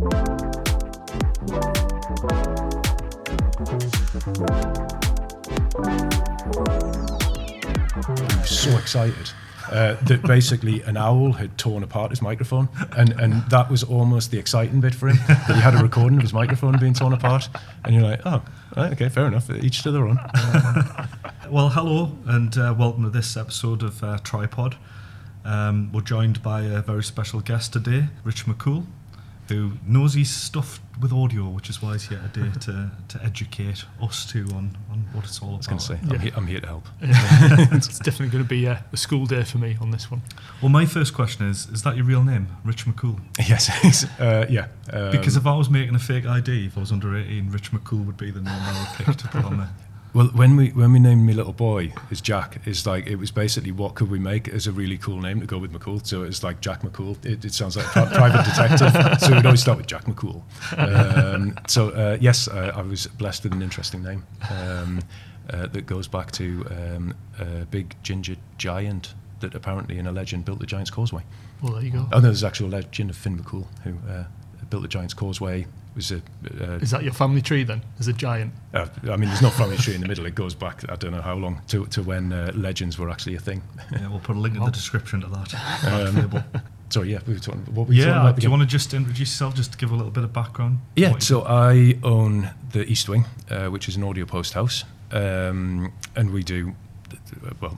He was so excited that basically an owl had torn apart his microphone, and that was almost the exciting bit for him, that he had a recording of his microphone being torn apart, and you're like, oh, right, okay, fair enough, each to their own. Well, hello, and welcome to this episode of TriPOD. We're joined by a very special guest today, Rich McCoull, who knows his stuff with audio, which is why he's here today to educate us too on what it's all about. I was going to say, I'm here to help. It's definitely going to be a school day for me on this one. Well, my first question is that your real name, Rich McCoull? Yes, yeah. Because if I was making a fake ID, if I was under 18, Rich McCoull would be the name I would pick to put on there. Well, when we named my little boy as Jack, it's like, it was basically what could we make as a really cool name to go with McCoull. So it's like Jack McCoull. It sounds like a private detective. So we'd always start with Jack McCoull. Yes, I was blessed with an interesting name that goes back to a big ginger giant that apparently in a legend built the Giant's Causeway. Well, there you go. Oh, no, there's actual legend of Finn McCoull who built the Giant's Causeway. Was is that your family tree then, as a giant? I mean, there's no family tree in the middle. It goes back, I don't know how long, to when legends were actually a thing. Yeah, we'll put a link in the description to that. Sorry, yeah, we were talking. What were you talking about? Do you want to just introduce yourself, just to give a little bit of background? Yeah, so I own the East Wing, which is an audio post house, and we do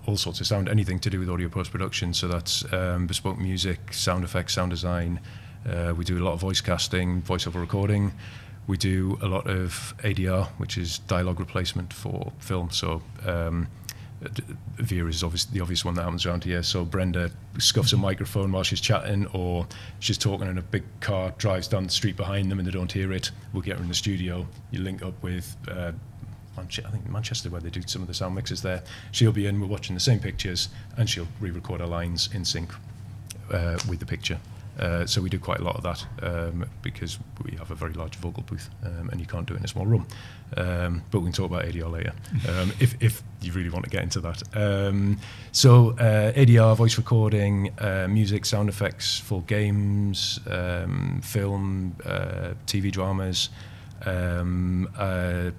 all sorts of sound, anything to do with audio post production. So that's bespoke music, sound effects, sound design. We do a lot of voice casting, voiceover recording. We do a lot of ADR, which is dialogue replacement for film. So Vera is the obvious one that happens around here. So Brenda scuffs a microphone while she's chatting, or she's talking in a big car, drives down the street behind them and they don't hear it. We'll get her in the studio. You link up with I think Manchester, where they do some of the sound mixes there. She'll be in, we're watching the same pictures, and she'll re-record her lines in sync with the picture. So we do quite a lot of that because we have a very large vocal booth and you can't do it in a small room. But we can talk about ADR later if you really want to get into that. So ADR, voice recording, music, sound effects for games, film, TV dramas,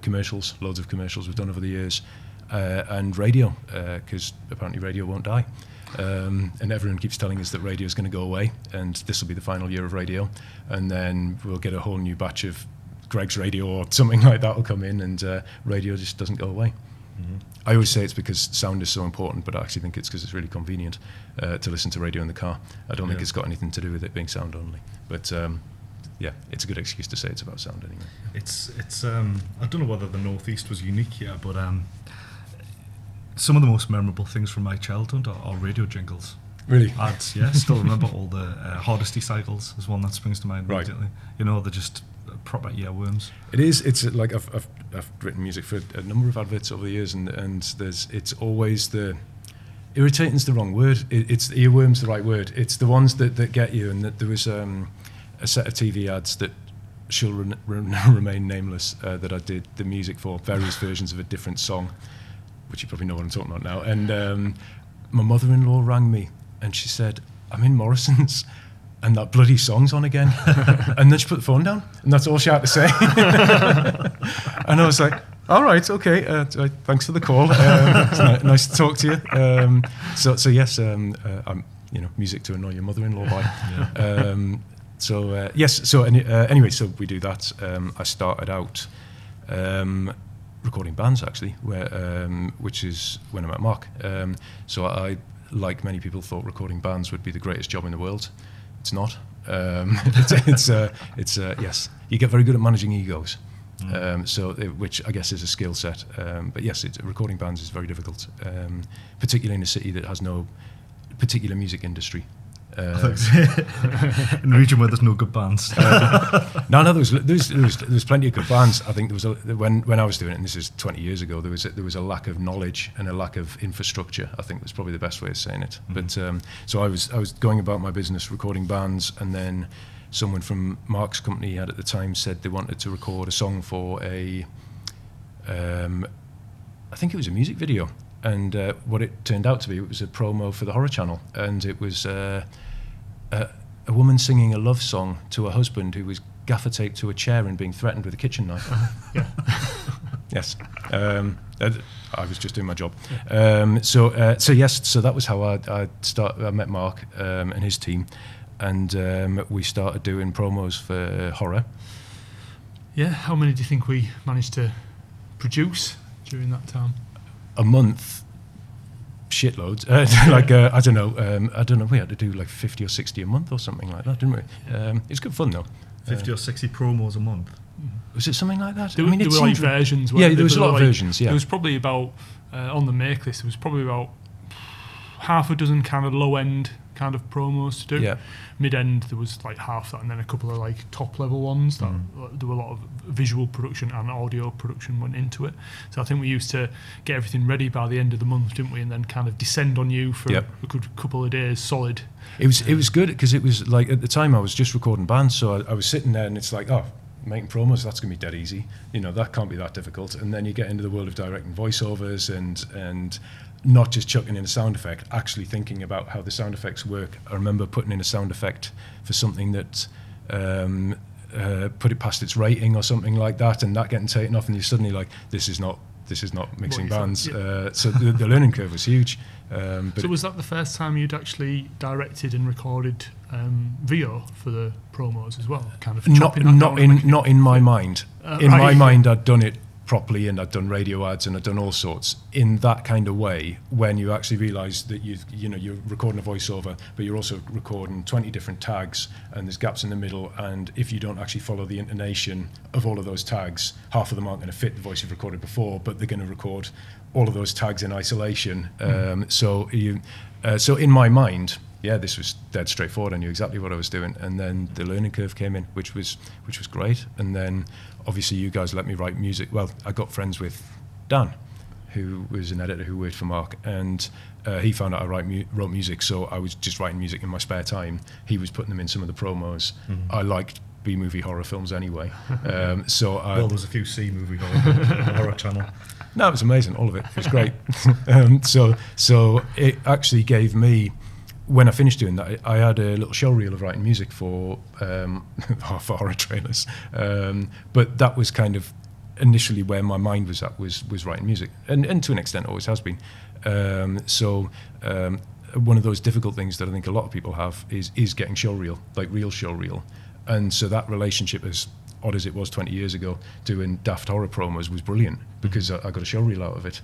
commercials, loads of commercials we've done over the years, and radio, because apparently radio won't die. And everyone keeps telling us that radio is going to go away, and this will be the final year of radio, and then we'll get a whole new batch of Greg's Radio or something like that will come in, and radio just doesn't go away. Mm-hmm. I always say it's because sound is so important, but I actually think it's because it's really convenient to listen to radio in the car. I don't think it's got anything to do with it being sound only, but yeah, it's a good excuse to say it's about sound anyway. It's I don't know whether the Northeast was unique here, but some of the most memorable things from my childhood are radio jingles. Really? Ads, yeah. Still remember all the Hardesty cycles is one that springs to mind immediately. Right. You know, they're just proper earworms. It is. It's like I've written music for a number of adverts over the years, and it's always the irritating's the wrong word. It's earworms the right word. It's the ones that get you. And that there was a set of TV ads that shall remain nameless that I did the music for, various versions of a different song, which you probably know what I'm talking about now. And my mother-in-law rang me and she said, I'm in Morrison's and that bloody song's on again. And then she put the phone down and that's all she had to say. And I was like, all right, okay, thanks for the call. It's nice to talk to you. So yes, I'm music to annoy your mother-in-law by. Yeah. Yes, so anyway, so we do that. I started out recording bands actually, which is when I met Marc. So I, like many people, thought recording bands would be the greatest job in the world. It's not. Yes, you get very good at managing egos, which I guess is a skill set. But yes, recording bands is very difficult, particularly in a city that has no particular music industry. In a region where there's no good bands. No, there's plenty of good bands. I think there was when I was doing it, and this is 20 years ago, there was a lack of knowledge and a lack of infrastructure. I think was probably the best way of saying it. Mm-hmm. But so I was going about my business recording bands, and then someone from Marc's company he had at the time said they wanted to record a song for I think it was a music video. And what it turned out to be, it was a promo for the Horror Channel, and it was a woman singing a love song to her husband who was gaffer taped to a chair and being threatened with a kitchen knife. Yeah. Yes. I was just doing my job. So that was how I met Marc and his team, and we started doing promos for horror. Yeah, how many do you think we managed to produce during that time? A month, shitloads. I don't know. We had to do like 50 or 60 a month or something like that, didn't we? It's good fun though. 50 or 60 promos a month. Was it something like that? There were like versions. Yeah, there was a lot of versions. Yeah, there was probably about on the make list. There was probably about half a dozen kind of low end kind of promos to do. Yeah. Mid end there was like half that, and then a couple of like top level ones. That there were a lot of visual production and audio production went into it. So I think we used to get everything ready by the end of the month, didn't we? And then kind of descend on you for a good couple of days solid. It was good because it was like at the time I was just recording bands, so I was sitting there and it's like, oh, making promos, that's going to be dead easy. That can't be that difficult. And then you get into the world of directing voiceovers and not just chucking in a sound effect, actually thinking about how the sound effects work. I remember putting in a sound effect for something that put it past its rating or something like that, and that getting taken off, and you're suddenly like, this is not mixing bands. So the learning curve was huge. So was that the first time you'd actually directed and recorded VO for the promos as well? Kind of not in my mind. In my mind, I'd done it properly, and I'd done radio ads and I'd done all sorts in that kind of way. When you actually realise that you're recording a voiceover, but you're also recording 20 different tags, and there's gaps in the middle, and if you don't actually follow the intonation of all of those tags, half of them aren't going to fit the voice you've recorded before, but they're going to record all of those tags in isolation. So in my mind, yeah, this was dead straightforward. I knew exactly what I was doing, and then the learning curve came in, which was great. And then obviously you guys let me write music. Well, I got friends with Dan, who was an editor who worked for Marc, and he found out I wrote music, so I was just writing music in my spare time. He was putting them in some of the promos. I liked B-movie horror films anyway. There was a few C-movie horror on the horror channel. No, it was amazing, all of it. It was great. So it actually gave me, when I finished doing that, I had a little show reel of writing music for horror trailers. But that was kind of initially where my mind was at, was writing music. And to an extent always has been. One of those difficult things that I think a lot of people have is getting show reel, like real show reel. And so that relationship, as odd as it was 20 years ago, doing daft horror promos was brilliant because I got a show reel out of it.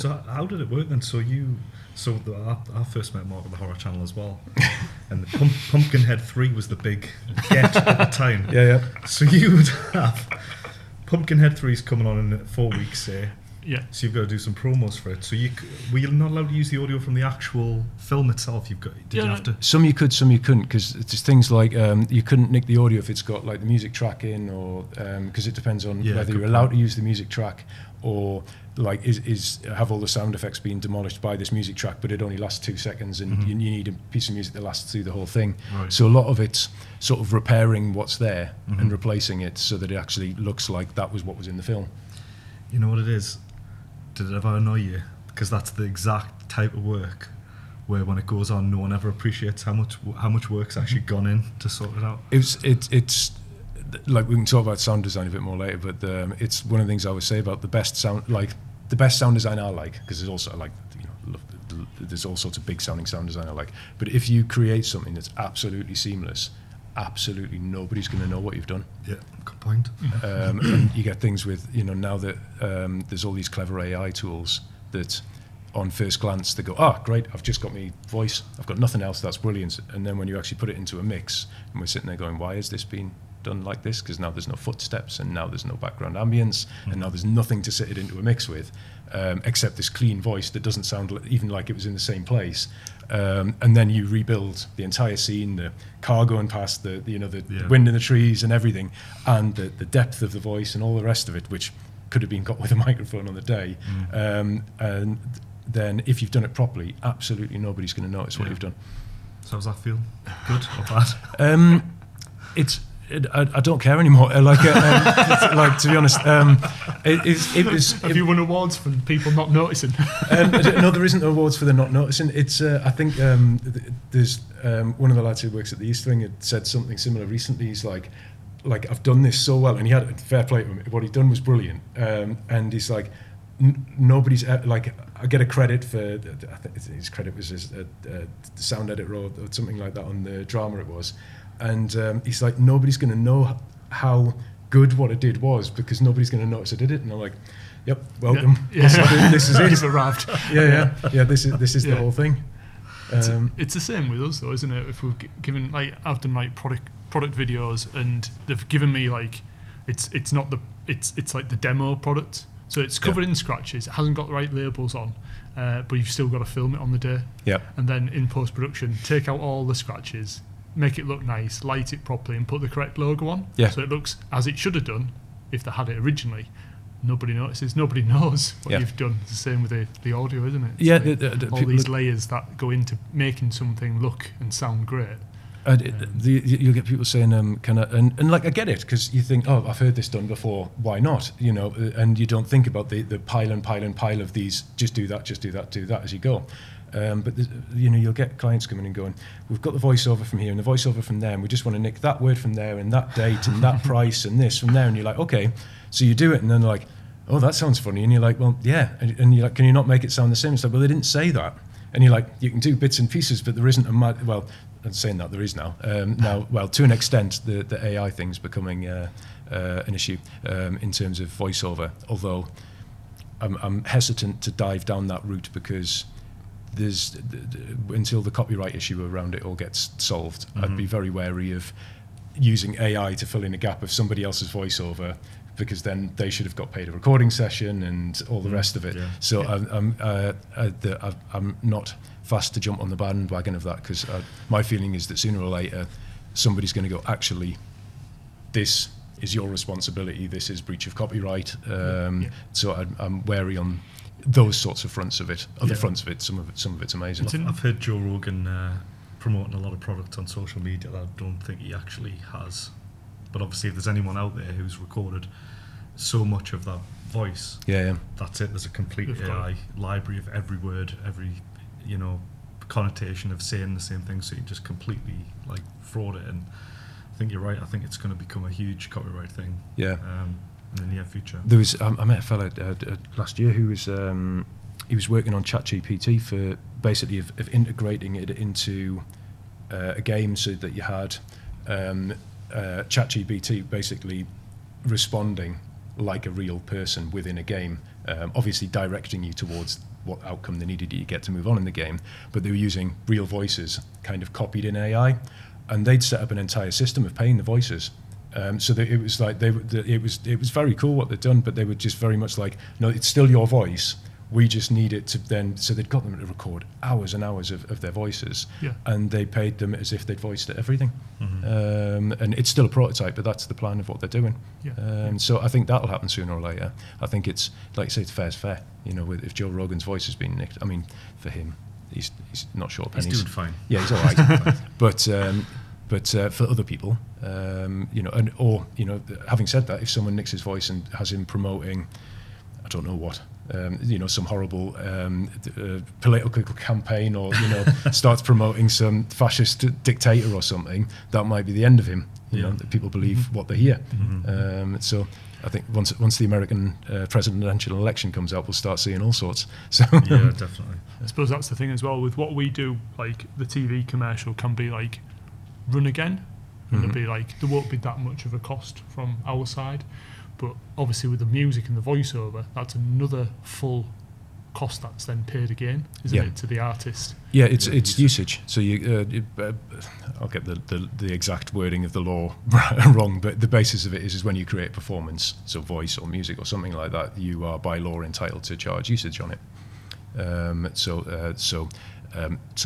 So how did it work then? I first met Marc on the horror channel as well, and the Pumpkinhead 3 was the big get at the time. Yeah. So you would have Pumpkinhead 3's coming on in 4 weeks, say. Yeah. So you've got to do some promos for it. So were you not allowed to use the audio from the actual film itself? Did you have to? Some you could, some you couldn't, because it's things like you couldn't nick the audio if it's got like the music track in, or because it depends on whether you're allowed to use the music track, or like have all the sound effects being demolished by this music track, but it only lasts 2 seconds, and you need a piece of music that lasts through the whole thing. Right. So a lot of it's sort of repairing what's there and replacing it so that it actually looks like that was what was in the film. You know what it is? Did it ever annoy you? Because that's the exact type of work where when it goes on, no one ever appreciates how much work's actually gone in to sort it out. It's like, we can talk about sound design a bit more later, but it's one of the things I always say about the best sound design I like, because there's also there's all sorts of big sounding sound design I like. But if you create something that's absolutely seamless, absolutely nobody's going to know what you've done. Yeah, good point. And you get things with, now that there's all these clever AI tools that on first glance they go, great, I've just got my voice, I've got nothing else, that's brilliant. And then when you actually put it into a mix, and we're sitting there going, why has this been done like this? Because now there's no footsteps, and now there's no background ambience, and now there's nothing to sit it into a mix with, except this clean voice that doesn't sound even like it was in the same place. And then you rebuild the entire scene, the car going past, the wind in the trees and everything, and the depth of the voice and all the rest of it, which could have been got with a microphone on the day. And then if you've done it properly, absolutely nobody's going to notice what you've done. So how does that feel? Good or bad? I don't care anymore. To be honest, it was. Have you won awards for people not noticing? No, there isn't awards for the not noticing. It's I think there's one of the lads who works at the East Wing had said something similar recently. He's like I've done this so well, and he had fair play to him. What he'd done was brilliant, and he's like, nobody's like, I get a credit for, I think his credit was as a sound editor or something like that on the drama it was, and he's like, nobody's going to know how good what I did was because nobody's going to notice I did it. And I'm like, yep, welcome. Yeah. This is it. You've arrived. Yeah. This is the whole thing. It's the same with us though, isn't it? If we've given, like, I've done like product videos, and they've given me like, it's like the demo product. So it's covered in scratches. It hasn't got the right labels on, but you've still got to film it on the day. Yeah. And then in post-production, take out all the scratches, make it look nice, light it properly, and put the correct logo on. Yeah. So it looks as it should have done if they had it originally. Nobody notices. Nobody knows what you've done. It's the same with the audio, isn't it? It's Yeah. like all these layers that go into making something look and sound great. You'll get people saying, and like, I get it, because you think, oh, I've heard this done before, why not? You know, and you don't think about the pile of these, just do that as you go. But you'll get clients coming and going, we've got the voiceover from here and the voiceover from there, and we just want to nick that word from there and that date and that price and this from there. And you're like, okay, so you do it, and then they're like, oh, that sounds funny. And you're like, well, yeah. And you're like, can you not make it sound the same? It's like, well, they didn't say that. And you're like, you can do bits and pieces, but there isn't well, I'm saying that there is now. Well, to an extent, the AI thing's becoming an issue in terms of voiceover. Although I'm hesitant to dive down that route because there's until the copyright issue around it all gets solved, I'd be very wary of using AI to fill in a gap of somebody else's voiceover, because then they should have got paid a recording session and all the rest of it. Yeah. So yeah. I'm not fast to jump on the bandwagon of that, because my feeling is that sooner or later somebody's going to go, actually, this is your responsibility, this is breach of copyright. So I'm wary on those sorts of fronts of it. Other fronts of it, some of it's amazing. I've heard Joe Rogan promoting a lot of products on social media that I don't think he actually has. But obviously, if there's anyone out there who's recorded so much of that voice, that's it. There's a complete AI library of every word, every connotation of saying the same thing, so you just completely like fraud it. And I think you're right. I think it's going to become a huge copyright thing. Yeah. In the near future. There was I met a fella last year who was he was working on ChatGPT for basically of integrating it into a game, so that you had ChatGPT basically responding like a real person within a game, obviously directing you towards what outcome they needed you to get to move on in the game, but they were using real voices kind of copied in AI, and they'd set up an entire system of paying the voices. So that it was like it was very cool what they'd done, but they were just very much like, no, it's still your voice. We just need it to then, so they'd got them to record hours and hours of their voices, and they paid them as if they'd voiced everything. And it's still a prototype, but that's the plan of what they're doing. So I think that'll happen sooner or later. I think it's, like you say, it's fair's fair. If Joe Rogan's voice has been nicked, I mean, for him, he's not short pennies. He's doing fine. Yeah, he's all right. But for other people, having said that, if someone nicks his voice and has him promoting, I don't know what, some horrible political campaign, or starts promoting some fascist dictator or something, that might be the end of him. That people believe what they hear. So I think once the American presidential election comes out, we'll start seeing all sorts. So yeah, definitely. I suppose that's the thing as well with what we do. Like the TV commercial can be like run again, and it'll be like there won't be that much of a cost from our side. But obviously with the music and the voiceover, that's another full cost that's then paid again, isn't it, to the artist? Yeah, it's usage. So I'll get the exact wording of the law wrong, but the basis of it is when you create performance, so voice or music or something like that, you are by law entitled to charge usage on it. Some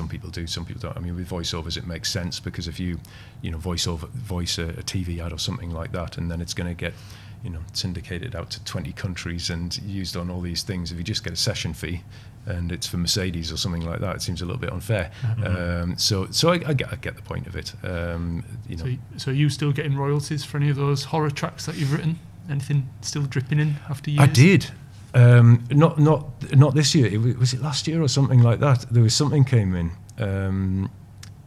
people do, some people don't. I mean, with voiceovers, it makes sense, because if you voice a TV ad or something like that, and then it's going to get syndicated out to 20 countries and used on all these things. If you just get a session fee and it's for Mercedes or something like that, it seems a little bit unfair. So I get the point of it. So are you still getting royalties for any of those horror tracks that you've written? Anything still dripping in after years? I did. Not this year. Was it last year or something like that? There was something came in.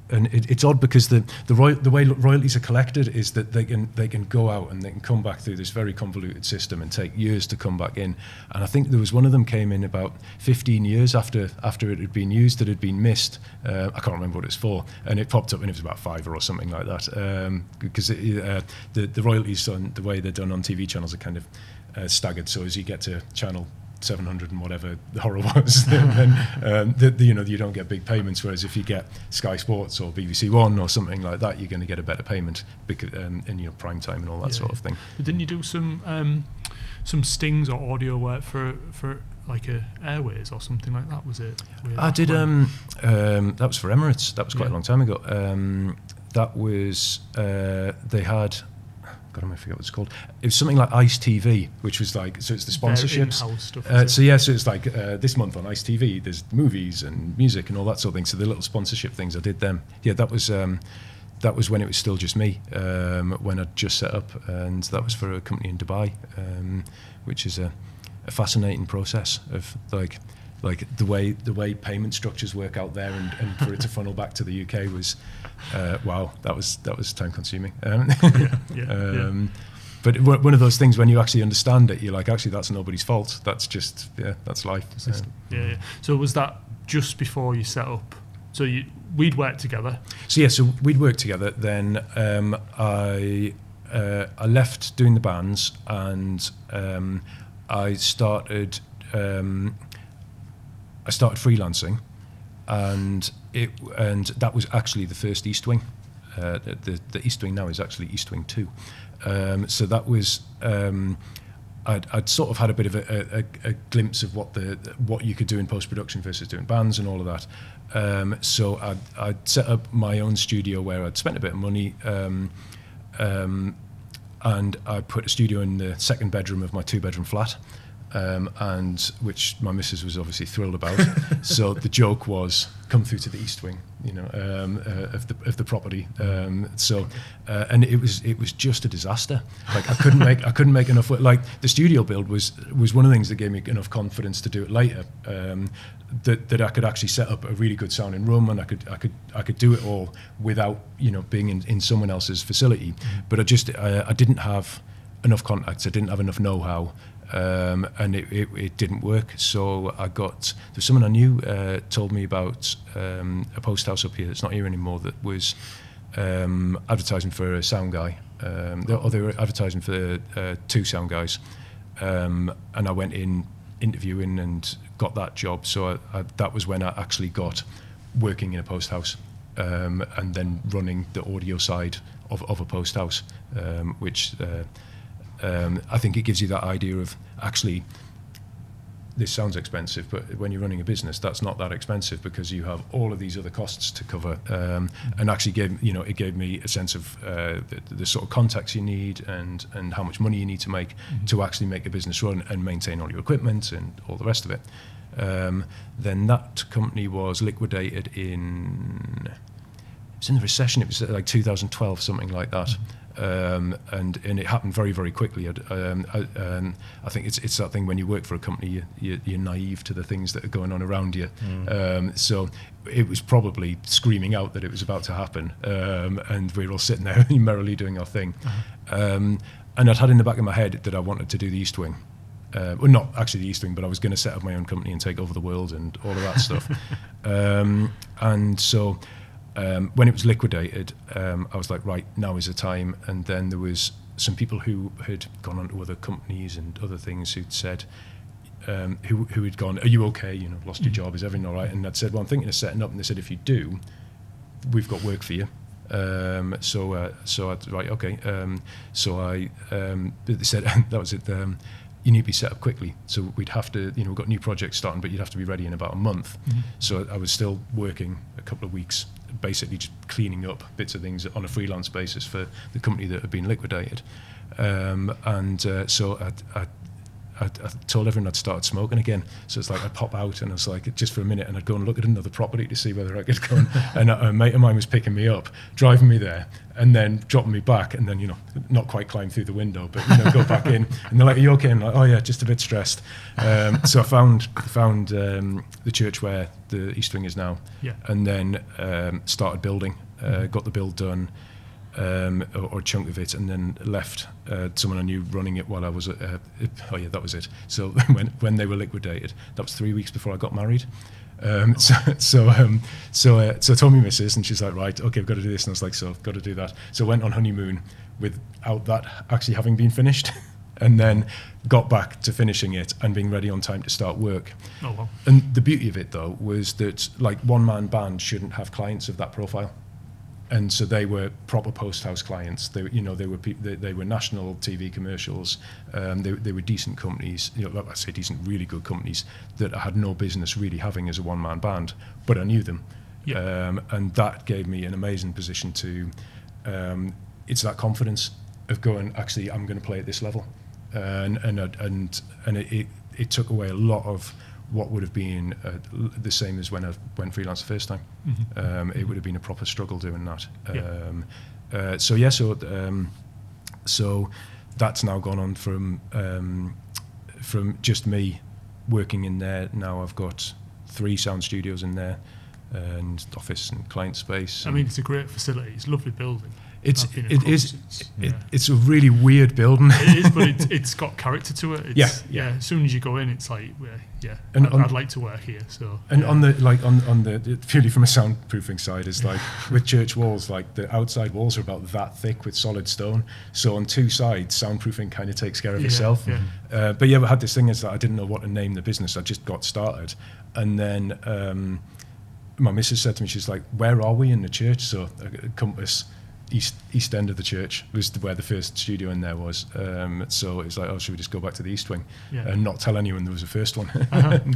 and it's odd because the way royalties are collected is that they can go out and they can come back through this very convoluted system and take years to come back in. And I think there was one of them came in about 15 years after it had been used, that had been missed. I can't remember what it's for, and it popped up and it was about £5 or something like that. Because the royalties on the way they're done on TV channels are kind of staggered. So as you get to channel 700 and whatever the horror was, then you don't get big payments. Whereas if you get Sky Sports or BBC One or something like that, you're going to get a better payment because in prime time and all that sort of thing. But didn't you do some stings or audio work for like a Airways or something like that? Was it? I did. That was for Emirates. That was quite a long time ago. That was they had. God, I forget what it's called. It was something like Ice TV, which was like, so it's the sponsorships. Stuff, so it's like this month on Ice TV, there's movies and music and all that sort of thing. So the little sponsorship things, I did them. Yeah, that was when it was still just me, when I'd just set up, and that was for a company in Dubai, which is a fascinating process of like the way payment structures work out there, and for it to funnel back to the UK was wow, that was time consuming. But one of those things when you actually understand it, you're like, actually that's nobody's fault. That's just that's life. So was that just before you set up? So we'd worked together. So we'd worked together. Then I left doing the bands, and I started freelancing, and that was actually the first East Wing. The East Wing now is actually East Wing 2. So that was I'd sort of had a bit of a glimpse of what you could do in post-production versus doing bands and all of that. So I'd set up my own studio where I'd spent a bit of money, and I put a studio in the second bedroom of my 2-bedroom flat. And which my missus was obviously thrilled about. So the joke was, come through to the East Wing, of the property. And it was just a disaster. Like I couldn't make enough work. Like the studio build was one of the things that gave me enough confidence to do it later. That I could actually set up a really good sounding room, and I could do it all without being in someone else's facility. But I didn't have enough contacts. I didn't have enough know-how. And it didn't work, so there's someone I knew told me about a post house up here that's not here anymore that was advertising for a sound guy. They were advertising for 2 sound guys, and I went in interviewing and got that job. So that was when I actually got working in a post house, and then running the audio side of a post house, which I think it gives you that idea of actually this sounds expensive, but when you're running a business, that's not that expensive because you have all of these other costs to cover, and actually it gave me a sense of the sort of contacts you need and how much money you need to make to actually make a business run and maintain all your equipment and all the rest of it. Then that company was liquidated it was in the recession. It was like 2012, something like that. And it happened very, very quickly. I think it's that thing when you work for a company, you're naive to the things that are going on around you. So it was probably screaming out that it was about to happen, and we were all sitting there merrily doing our thing. And I'd had in the back of my head that I wanted to do the East Wing. Well, not actually the East Wing, but I was going to set up my own company and take over the world and all of that stuff. And so when it was liquidated, I was like, right, now is the time. And then there was some people who had gone on to other companies and other things who'd said, who had gone, are you okay? Lost your job, is everything all right? And I'd said, well, I'm thinking of setting up. And they said, if you do, we've got work for you. So I'd, right, okay. They said, that was it. You need to be set up quickly. So we'd have to, we've got new projects starting, but you'd have to be ready in about a month. So I was still working a couple of weeks, basically just cleaning up bits of things on a freelance basis for the company that had been liquidated. So I I told everyone I'd started smoking again. So it's like I'd pop out and I was like, just for a minute, and I'd go and look at another property to see whether I could go. And a mate of mine was picking me up, driving me there, and then dropping me back, and then, you know, not quite climb through the window, but, you know, go back in. And they're like, "Are you okay?" And I'm like, "Oh yeah, just a bit stressed." So I found the church where the East Wing is now, and then started building, got the build done, or a chunk of it, and then left someone I knew running it while I was that was it. So when they were liquidated, that was 3 weeks before I got married. So I told me missus, and she's like, "Right, okay, I've got to do this." And I was like, "So I've got to do that." So I went on honeymoon without that actually having been finished, and then got back to finishing it and being ready on time to start work. Oh, wow. And the beauty of it, though, was that, like, one-man band shouldn't have clients of that profile. And so they were proper post house clients. They were national TV commercials. They were decent companies. You know, I say decent, really good companies that I had no business really having as a one man band, but I knew them. Yeah. And that gave me an amazing position to. It's that confidence of going, actually, I'm going to play at this level, and it took away a lot of what would have been the same as when I went freelance the first time. Mm-hmm. It would have been a proper struggle doing that. So that's now gone on from just me working in there. Now I've got 3 sound studios in there, and office and client space. I mean, it's a great facility. It's a lovely building. It's a really weird building. It is, but it's got character to it. It's, yeah. As soon as you go in, it's like, and I'd like to work here. So. And on the purely from a soundproofing side, is like with church walls, like the outside walls are about that thick with solid stone. So on 2 sides, soundproofing kind of takes care of itself. Yeah. But I had this thing is that I didn't know what to name the business. I just got started, and then my missus said to me, she's like, "Where are we in the church?" So a compass. East end of the church was where the first studio in there was. So it was like, "Oh, should we just go back to the East Wing and not tell anyone there was a first one?"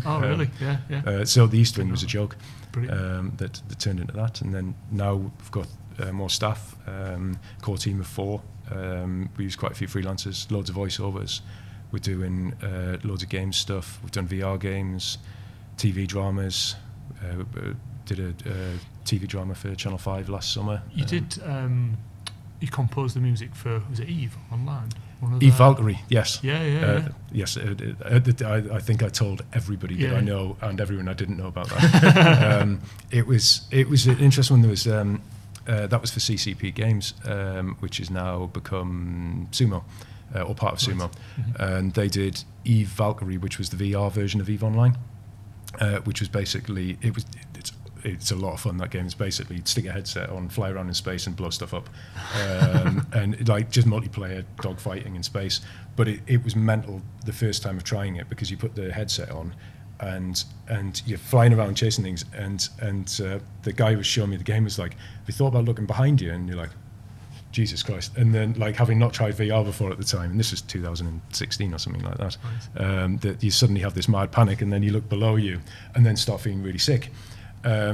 Oh, really? Yeah. So the East Wing was a joke that turned into that. And then now we've got more staff, core team of 4. We use quite a few freelancers, loads of voiceovers. We're doing loads of games stuff. We've done VR games, TV dramas. Did a TV drama for Channel 5 last summer. You did. You composed the music for, was it Eve Online? Eve Valkyrie, yes. Yeah. Yes, I think I told everybody that I know and everyone I didn't know about that. It was an interesting one. There was that was for CCP Games, which has now become Sumo, or part of Sumo, and they did Eve Valkyrie, which was the VR version of Eve Online, which was basically it's a lot of fun. That game is basically stick a headset on, fly around in space and blow stuff up, and like just multiplayer dogfighting in space. But it was mental the first time of trying it, because you put the headset on and you're flying around chasing things, and the guy who was showing me the game was like, "Have you thought about looking behind you?" And you're like, Jesus Christ. And then, like, having not tried VR before at the time, and this was 2016 or something like that, that you suddenly have this mad panic, and then you look below you and then start feeling really sick.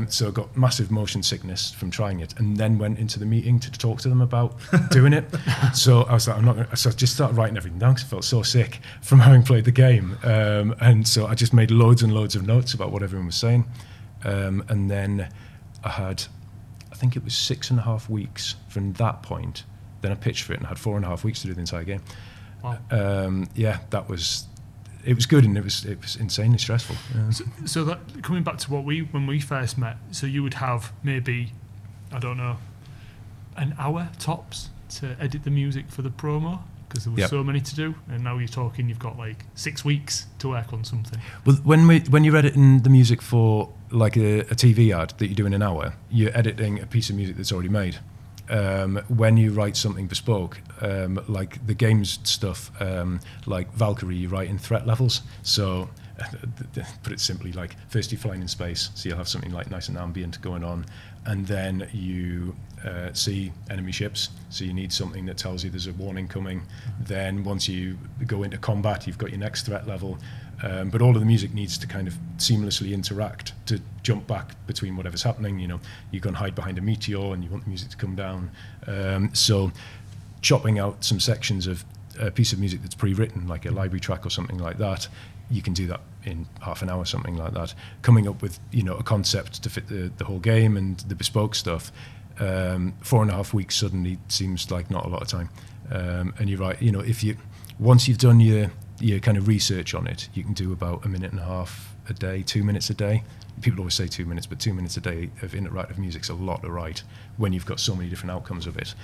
So I got massive motion sickness from trying it, and then went into the meeting to talk to them about doing it. So I was like, so I just started writing everything down because I felt so sick from having played the game. And so I just made loads and loads of notes about what everyone was saying. And then I had, I think it was 6.5 weeks from that point. Then I pitched for it and I had 4.5 weeks to do the entire game. Wow. It was good, and it was insanely stressful. Yeah. So that, coming back to when we first met, so you would have maybe, I don't know, an hour tops to edit the music for the promo, because there was so many to do, and now you're talking you've got like 6 weeks to work on something. Well, when you're editing the music for like a TV ad that you do in an hour, you're editing a piece of music that's already made. When you write something bespoke, like the games stuff, like Valkyrie, you write in threat levels. So, put it simply, like first you're flying in space, so you'll have something like nice and ambient going on, and then you see enemy ships, so you need something that tells you there's a warning coming. Then once you go into combat, you've got your next threat level. But all of the music needs to kind of seamlessly interact to jump back between whatever's happening. You know, you can hide behind a meteor and you want the music to come down. So chopping out some sections of a piece of music that's pre-written, like a library track or something like that, you can do that in half an hour, something like that. Coming up with, a concept to fit the whole game and the bespoke stuff, 4.5 weeks suddenly seems like not a lot of time. And you're right, once you've done your kind of research on it, you can do about 1.5 minutes a day, 2 minutes a day. People always say 2 minutes, but 2 minutes a day of interactive music's a lot to write when you've got so many different outcomes of it.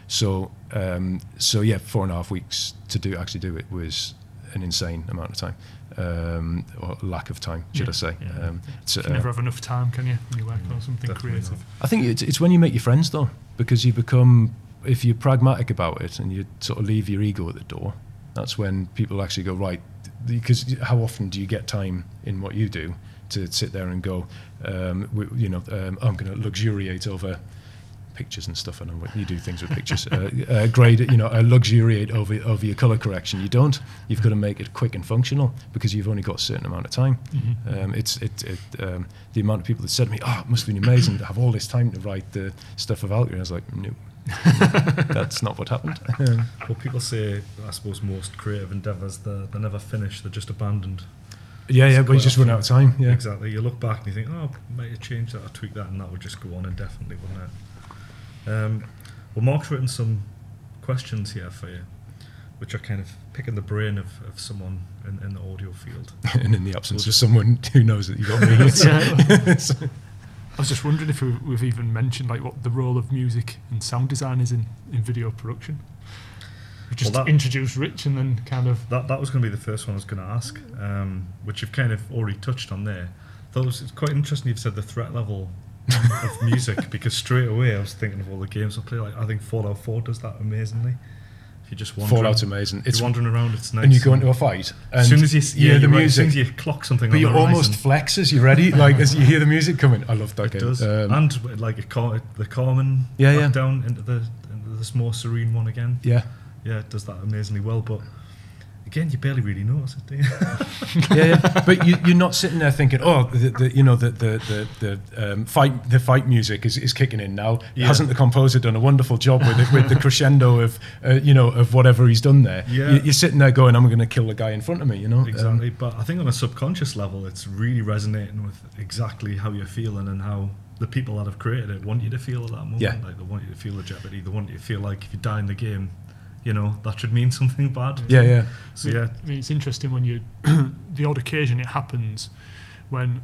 So 4.5 weeks to actually do it was an insane amount of time, or lack of time, should I say. You can never have enough time, can you, when you're working on something creative? Not. I think it's when you make your friends, though, because you become, if you're pragmatic about it and you sort of leave your ego at the door, that's when people actually go, right, because how often do you get time in what you do to sit there and go, I'm going to luxuriate over pictures and stuff. I know what you do things with pictures. Luxuriate over your color correction. You don't. You've got to make it quick and functional because you've only got a certain amount of time. The amount of people that said to me, "Oh, it must have been amazing to have all this time to write the stuff of Valkyrie." I was like, no. That's not what happened. Well, people say, I suppose, most creative endeavours, they're never finished, they're just abandoned. But you just run out of time. Yeah, exactly. You look back and you think, oh, might have changed that or tweaked that, and that would just go on indefinitely, wouldn't it? Well, Marc's written some questions here for you, which are kind of picking the brain of someone in the audio field. And in the absence of someone who knows that you got me. I was just wondering if we've even mentioned like what the role of music and sound design is in video production. We just introduced Rich and then kind of... That was going to be the first one I was going to ask, which you've kind of already touched on there. I thought it's quite interesting you've said the threat level of music, because straight away I was thinking of all the games I play. Like, I think Fallout 4 does that amazingly. If you're just wandering, Fallout's amazing. It's wandering around, it's nice. And you go into a fight, and as soon as you hear the music, as soon as you clock something, but on you the horizon, almost flex as you're ready, like as you hear the music coming. I love that game. It does, and like the Carmen down into this more serene one again. Yeah, it does that amazingly well. But again, you barely really notice it, do you? But you're not sitting there thinking, oh, the fight music is kicking in now. Yeah. Hasn't the composer done a wonderful job with the crescendo of whatever he's done there? Yeah. You're sitting there going, I'm going to kill the guy in front of me, Exactly. But I think on a subconscious level, it's really resonating with exactly how you're feeling and how the people that have created it want you to feel at that moment. Yeah. Like, they want you to feel the jeopardy. They want you to feel like if you die in the game, that should mean something bad. Yeah. So I mean, it's interesting when you, the odd occasion it happens when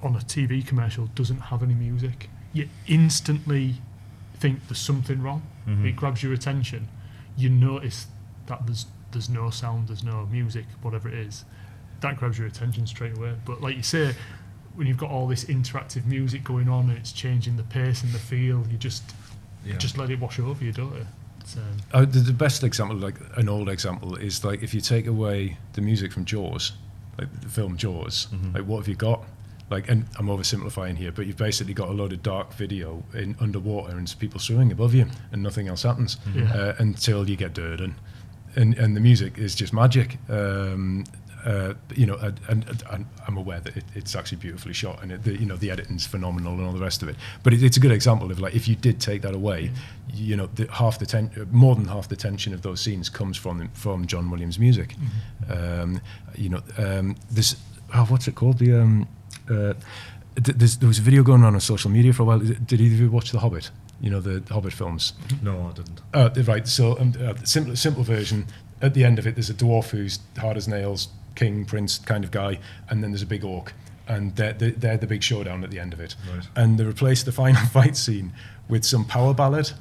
on a TV commercial doesn't have any music, you instantly think there's something wrong. Mm-hmm. It grabs your attention. You notice that there's no sound, there's no music, whatever it is. That grabs your attention straight away. But like you say, when you've got all this interactive music going on and it's changing the pace and the feel, you just let it wash over you, don't you? The best example, like an old example, is like if you take away the music from Jaws, like the film Jaws, like what have you got? Like, and I'm oversimplifying here, but you've basically got a load of dark video in underwater and people swimming above you, and nothing else happens until you get dirt and the music is just magic. And I'm aware that it's actually beautifully shot, and the editing's phenomenal and all the rest of it. But it's a good example of like if you did take that away, more than half the tension of those scenes comes from John Williams' music. This what's it called? There was a video going around on social media for a while. Did either of you watch The Hobbit? The Hobbit films? No, I didn't. Right. So simple version. At the end of it, there's a dwarf who's hard as nails, king, prince kind of guy, and then there's a big orc, and they're the big showdown at the end of it. Right. And they replaced the final fight scene with some power ballad,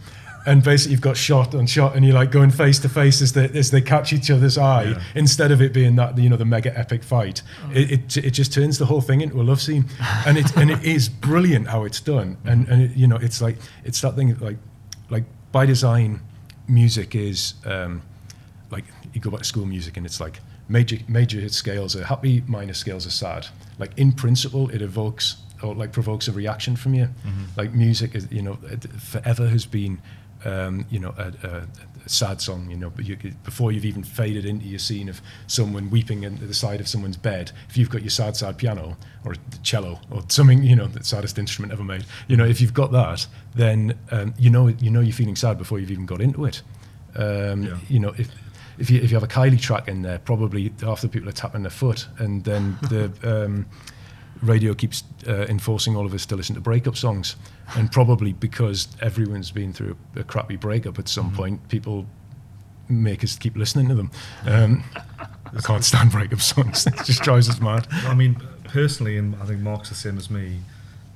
and basically you've got shot on shot, and you're like going face to face as they catch each other's eye, instead of it being that the mega epic fight. It just turns the whole thing into a love scene, and it is brilliant how it's done, and it's like it's that thing like by design, music is. Like you go back to school music and it's like major scales are happy, minor scales are sad. Like in principle, it evokes or like provokes a reaction from you. Like music is, forever has been, a sad song. But before you've even faded into your scene of someone weeping at the side of someone's bed, if you've got your sad piano or cello or something, the saddest instrument ever made. If you've got that, then you're feeling sad before you've even got into it. You know, if you have a Kylie track in there, probably half the people are tapping their foot, and then the radio keeps enforcing all of us to listen to breakup songs, and probably because everyone's been through a crappy breakup at some point, people make us keep listening to them. I can't stand breakup songs. It just drives us mad. I mean, personally, and I think Marc's the same as me,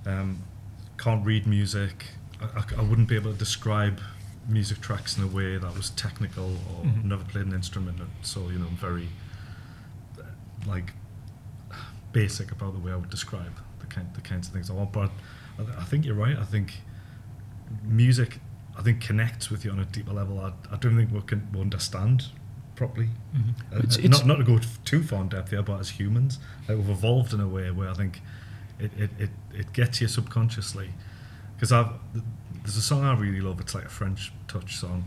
can't read music. I wouldn't be able to describe music tracks in a way that was technical, or never played an instrument, so, you know, very like basic about the way I would describe the kinds of things I want. But I think you're right. I think music, connects with you on a deeper level. I don't think we understand properly. Not to go too far in depth here, but as humans, like, we've evolved in a way where I think it gets you subconsciously. Because there's a song I really love. It's like a French touch song.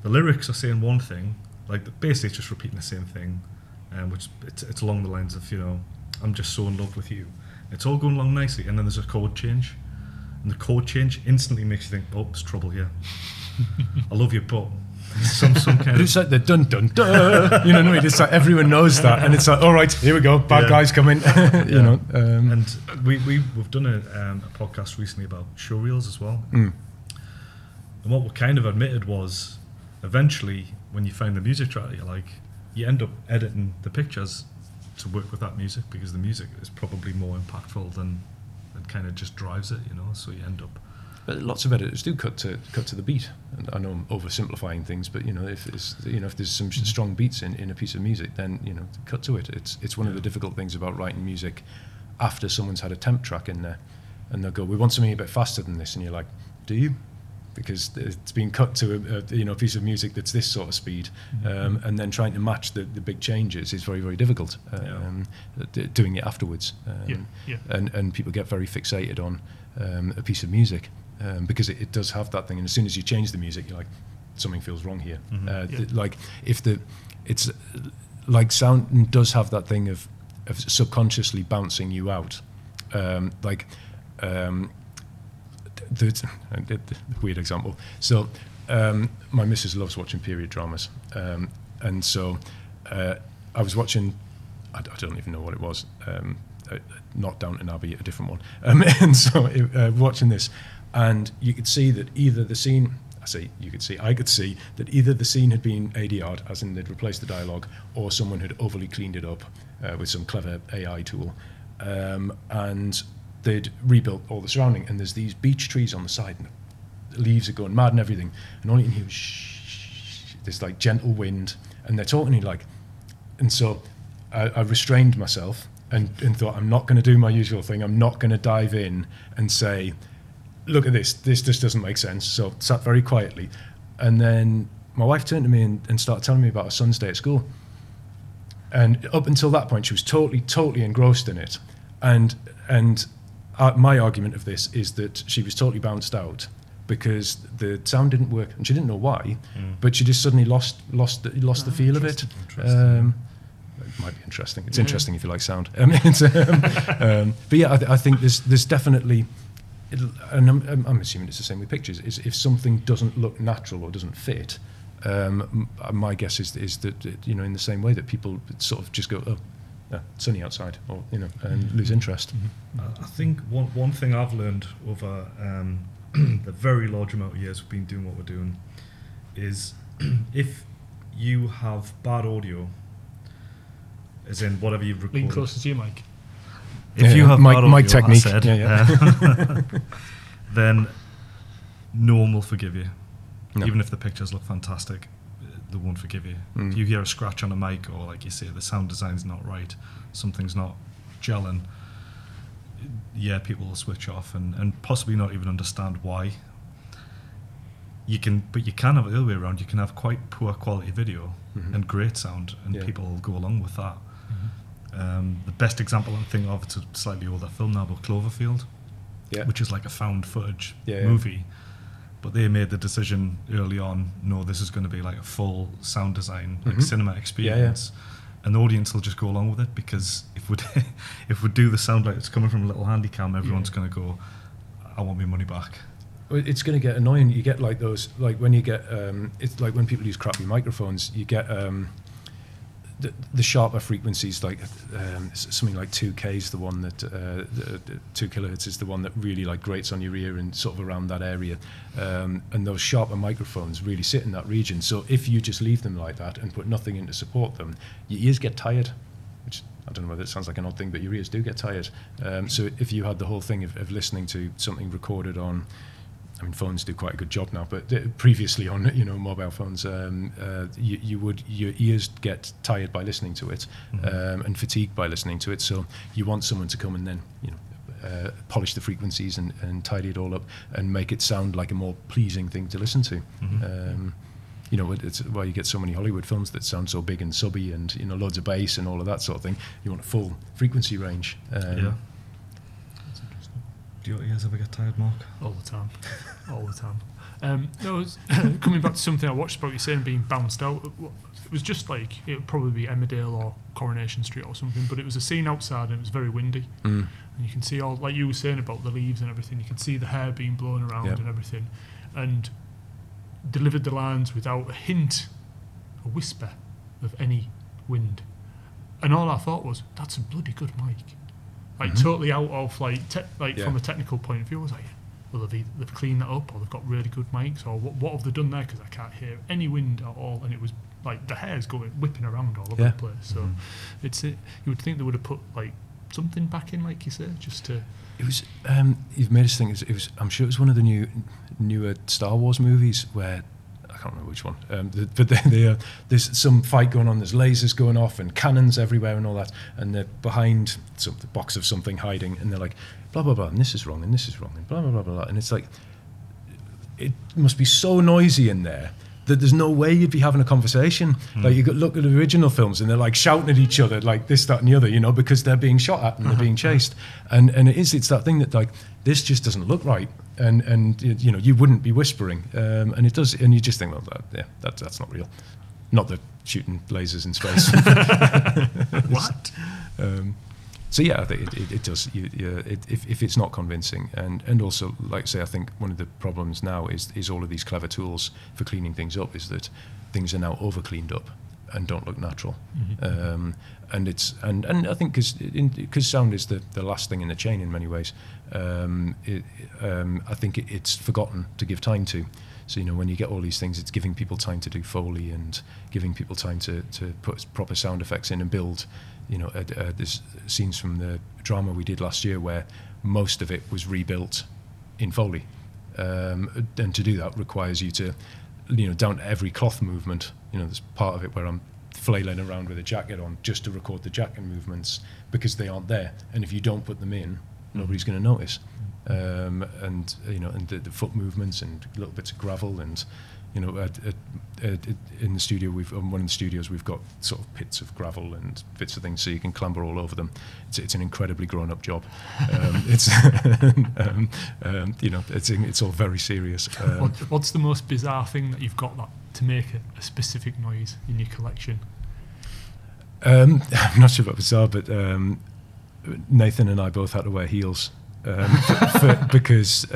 The lyrics are saying one thing, like basically it's just repeating the same thing, which it's along the lines of, you know, I'm just so in love with you. It's all going along nicely, and then there's a chord change, and the chord change instantly makes you think, oh, there's trouble here. I love you, but some kind of... It's like the dun dun dun. You know, it's like everyone knows that, and it's like, all right, here we go, bad guys coming. You know, and we've done a podcast recently about showreels as well. And what we kind of admitted was, eventually, when you find the music track that you like, you end up editing the pictures to work with that music, because the music is probably more impactful than kind of just drives it, you know. So you end up. But lots of editors do cut to the beat. And I know I'm oversimplifying things, but you know, if there's some strong beats in a piece of music, then, you know, cut to it. It's one of the difficult things about writing music after someone's had a temp track in there, and they'll go, we want something a bit faster than this, and you're like, do you? Because it's been cut to a piece of music that's this sort of speed, and then trying to match the big changes is very, very difficult. Doing it afterwards, and people get very fixated on a piece of music because it does have that thing. And as soon as you change the music, you're like, something feels wrong here. Like it's like sound does have that thing of subconsciously bouncing you out, the weird example. So my missus loves watching period dramas, and so I was watching, I don't even know what it was, not Downton Abbey, a different one, and so watching this, and you could see that either the scene, I could see that either the scene had been ADR'd, as in they'd replaced the dialogue, or someone had overly cleaned it up with some clever AI tool, and they'd rebuilt all the surrounding, and there's these beech trees on the side, and the leaves are going mad and everything, and all you can hear is this like gentle wind, and they're talking to you like, and so I restrained myself and thought, I'm not going to do my usual thing. I'm not going to dive in and say, look at this just doesn't make sense. So sat very quietly, and then my wife turned to me and started telling me about her son's day at school, and up until that point she was totally engrossed in it, and my argument of this is that she was totally bounced out because the sound didn't work, and she didn't know why, but she just suddenly lost the feel of it. It might be interesting. It's interesting if you like sound. But yeah, I think there's definitely, and I'm assuming it's the same with pictures. Is if something doesn't look natural or doesn't fit, my guess is that, you know, in the same way that people sort of just go, oh, yeah, sunny outside, or, you know, and lose interest. I think one thing I've learned over the very large amount of years we've been doing what we're doing is if you have bad audio, as in whatever you've recorded. Lean closer to your mic. If you have bad audio, mic technique, I said, then no one will forgive you. No. Even if the pictures look fantastic, they won't forgive you. If you hear a scratch on a mic, or like you say, the sound design's not right, something's not gelling, people will switch off and possibly not even understand why. But you can have it the other way around. You can have quite poor quality video and great sound, and people will go along with that. The best example I'm thinking of, it's a slightly older film now, but Cloverfield, which is like a found footage movie. But they made the decision early on, no, this is going to be like a full sound design, like cinema experience. And the audience will just go along with it, because if we do the sound like it's coming from a little handy cam, everyone's going to go, I want my money back. it's going to get annoying. You get like those, like when you get, it's like when people use crappy microphones, you get the sharper frequencies, like something like 2K is the one that, 2 kilohertz is the one that really like grates on your ear and sort of around that area. And those sharper microphones really sit in that region. So if you just leave them like that and put nothing in to support them, your ears get tired, which I don't know whether it sounds like an odd thing, but your ears do get tired. So if you had the whole thing of listening to something recorded on, I mean, phones do quite a good job now, but previously on, mobile phones, your ears get tired by listening to it, and fatigued by listening to it. So you want someone to come and then, polish the frequencies and tidy it all up and make it sound like a more pleasing thing to listen to. It's why you get so many Hollywood films that sound so big and subby and loads of bass and all of that sort of thing. You want a full frequency range. Yeah. Do your ears ever get tired, Mark? All the time. Coming back to something I watched about you saying being bounced out. It was just like, it would probably be Emmerdale or Coronation Street or something, but it was a scene outside and it was very windy. And you can see all, like you were saying about the leaves and everything, you can see the hair being blown around and everything. And delivered the lines without a hint, a whisper of any wind. And all I thought was, that's a bloody good mic. Like totally out of from a technical point of view. I was like, well, they've cleaned that up, or they've got really good mics, or what have they done there? Because I can't hear any wind at all, and it was like the hair's whipping around all over the place. So you would think they would have put like something back in, like you said, just to. It was. You've made us think. It was. I'm sure it was one of the newer Star Wars movies where. I can't remember which one, but there's some fight going on, there's lasers going off and cannons everywhere and all that, and they're behind the box of something hiding, and they're like, blah, blah, blah, and this is wrong, and this is wrong, and blah, blah, blah, blah, and it's like, it must be so noisy in there that there's no way you'd be having a conversation. Like, you look at the original films, and they're like shouting at each other, like this, that, and the other, because they're being shot at and they're being chased, and it's that thing that, like, this just doesn't look right. And you wouldn't be whispering, and it does, and you just think, well, that's not real. Not the shooting lasers in space. What? So yeah, I think it does. If it's not convincing, and also, like I say, I think one of the problems now is all of these clever tools for cleaning things up is that things are now over cleaned up and don't look natural. And I think because sound is the last thing in the chain in many ways. I think it's forgotten to give time to. So when you get all these things, it's giving people time to do Foley and giving people time to put proper sound effects in and build. There's scenes from the drama we did last year where most of it was rebuilt in Foley, and to do that requires you to, down to every cloth movement. There's part of it where I'm flailing around with a jacket on just to record the jacket movements because they aren't there, and if you don't put them in, nobody's going to notice. And the foot movements and little bits of gravel, and in the studio one of the studios we've got sort of pits of gravel and bits of things so you can clamber all over them. It's an incredibly grown-up job. It's all very serious. What's the most bizarre thing that you've got to make a specific noise in your collection? I'm not sure about bizarre, but Nathan and I both had to wear heels because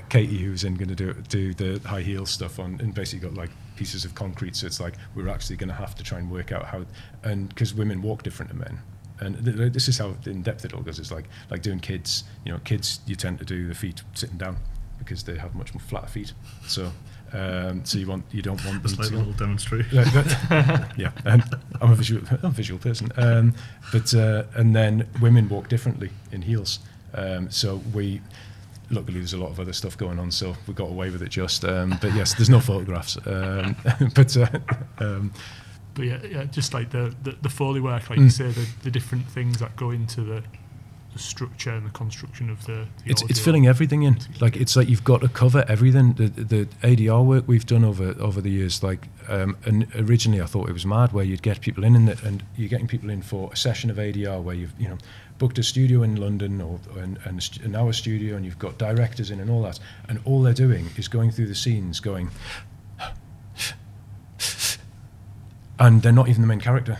Katie, who was going to do the high heel stuff on, and basically got like pieces of concrete, so it's like we're actually going to have to try and work out how, and because women walk different to men, and this is how in depth it all goes. It's like doing kids. Kids, you tend to do the feet sitting down because they have much more flatter feet. So you don't want them to. Like a little demonstration. Yeah, and I'm a visual person. And then women walk differently in heels. So luckily there's a lot of other stuff going on, so we got away with it just. But yes, there's no photographs. But yeah, just like the Foley work, like you say, the different things that go into the structure and the construction of the it's filling everything in. Like it's like you've got to cover everything. The ADR work we've done over the years, like and originally I thought it was mad where you'd get people in and you're getting people in for a session of ADR where you've booked a studio in London or an hour studio, and you've got directors in and all that, and all they're doing is going through the scenes going and they're not even the main character.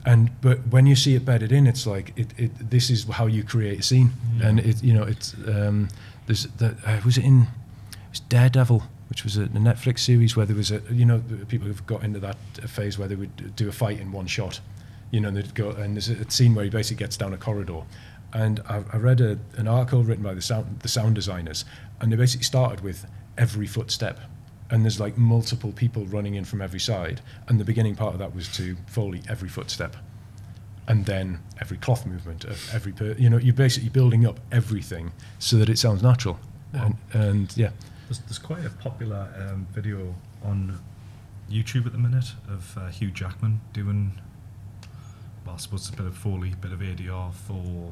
But when you see it bedded in, it's like this is how you create a scene, and there's it was Daredevil, which was a Netflix series where there was people who've got into that phase where they would do a fight in one shot, and they'd go, and there's a scene where he basically gets down a corridor, and I read an article written by the sound designers, and they basically started with every footstep. And there's like multiple people running in from every side, and the beginning part of that was to Foley every footstep, and then every cloth movement of every you're basically building up everything so that it sounds natural. Wow. And yeah, there's quite a popular video on YouTube at the minute of Hugh Jackman doing, well, I suppose a bit of Foley, a bit of ADR for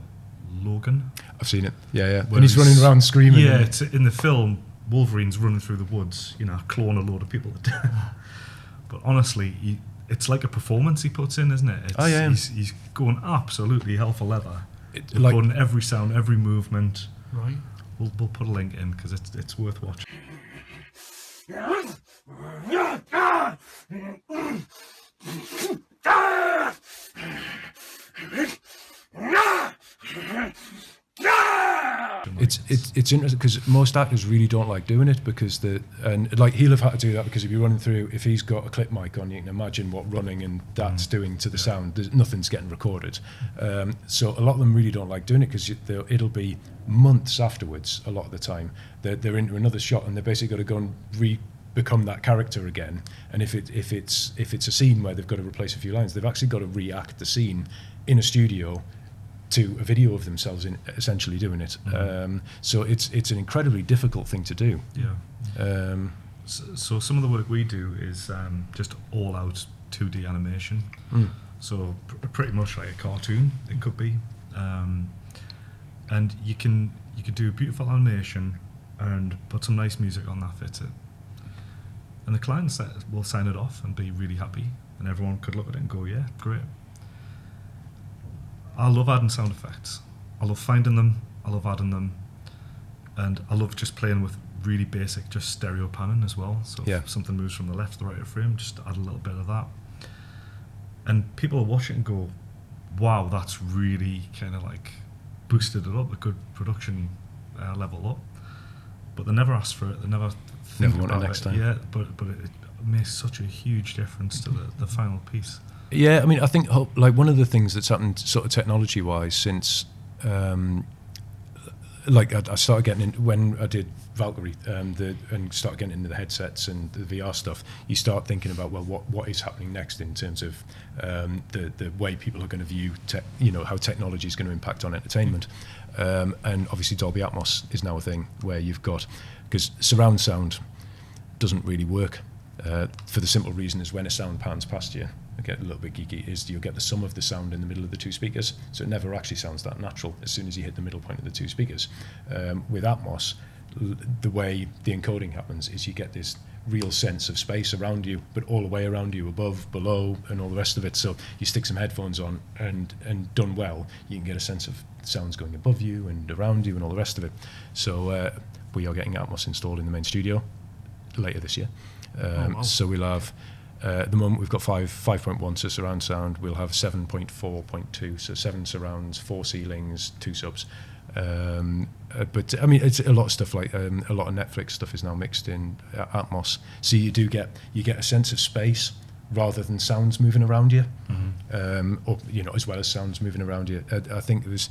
Logan. I've seen it. Yeah. And he's running around screaming. Yeah, it's in the film. Wolverine's running through the woods, clawing a load of people to death. But honestly, it's like a performance he puts in, isn't it? He's going absolutely hell for leather. Recording every sound, every movement. Right. We'll put a link in because it's worth watching. It's interesting because most actors really don't like doing it because he'll have had to do that because if you're running through, if he's got a clip mic on, you can imagine what running and that's doing to the sound. Nothing's getting recorded, so a lot of them really don't like doing it because it'll be months afterwards. A lot of the time they're into another shot and they're basically got to go and become that character again. And if it's a scene where they've got to replace a few lines, they've actually got to react the scene in a studio to a video of themselves essentially doing it. So it's an incredibly difficult thing to do. Yeah. So some of the work we do is just all out 2D animation. So pretty much like a cartoon, it could be. And you can do beautiful animation and put some nice music on that fits it. And the client will sign it off and be really happy, and everyone could look at it and go, yeah, great. I love adding sound effects. I love finding them, I love adding them, and I love just playing with really basic, just stereo panning as well. So if something moves from the left to the right of the frame, just add a little bit of that. And people will watch it and go, wow, that's really kind of like boosted it up, a good production level up. But they never ask for it, they never think want about it next time. Yeah, but it makes such a huge difference to the final piece. Yeah, I mean, I think like one of the things that's happened sort of technology-wise since, like I started getting in when I did Valkyrie and started getting into the headsets and the VR stuff. You start thinking about what is happening next in terms of the way people are going to view how technology is going to impact on entertainment, and obviously Dolby Atmos is now a thing where you've got, because surround sound doesn't really work for the simple reason is when a sound pans past you. I get a little bit geeky, is you'll get the sum of the sound in the middle of the two speakers, so it never actually sounds that natural as soon as you hit the middle point of the two speakers. With Atmos, the way the encoding happens is you get this real sense of space around you, but all the way around you, above, below, and all the rest of it. So you stick some headphones on, and done well, you can get a sense of sounds going above you and around you and all the rest of it. So we are getting Atmos installed in the main studio later this year. Wow. So we'll have, at the moment we've got 5.1, so surround sound. We'll have 7.4.2, so 7 surrounds, 4 ceilings, 2 subs. But I mean, it's a lot of stuff like a lot of Netflix stuff is now mixed in Atmos. So you get a sense of space rather than sounds moving around you, or as well as sounds moving around you. I think it was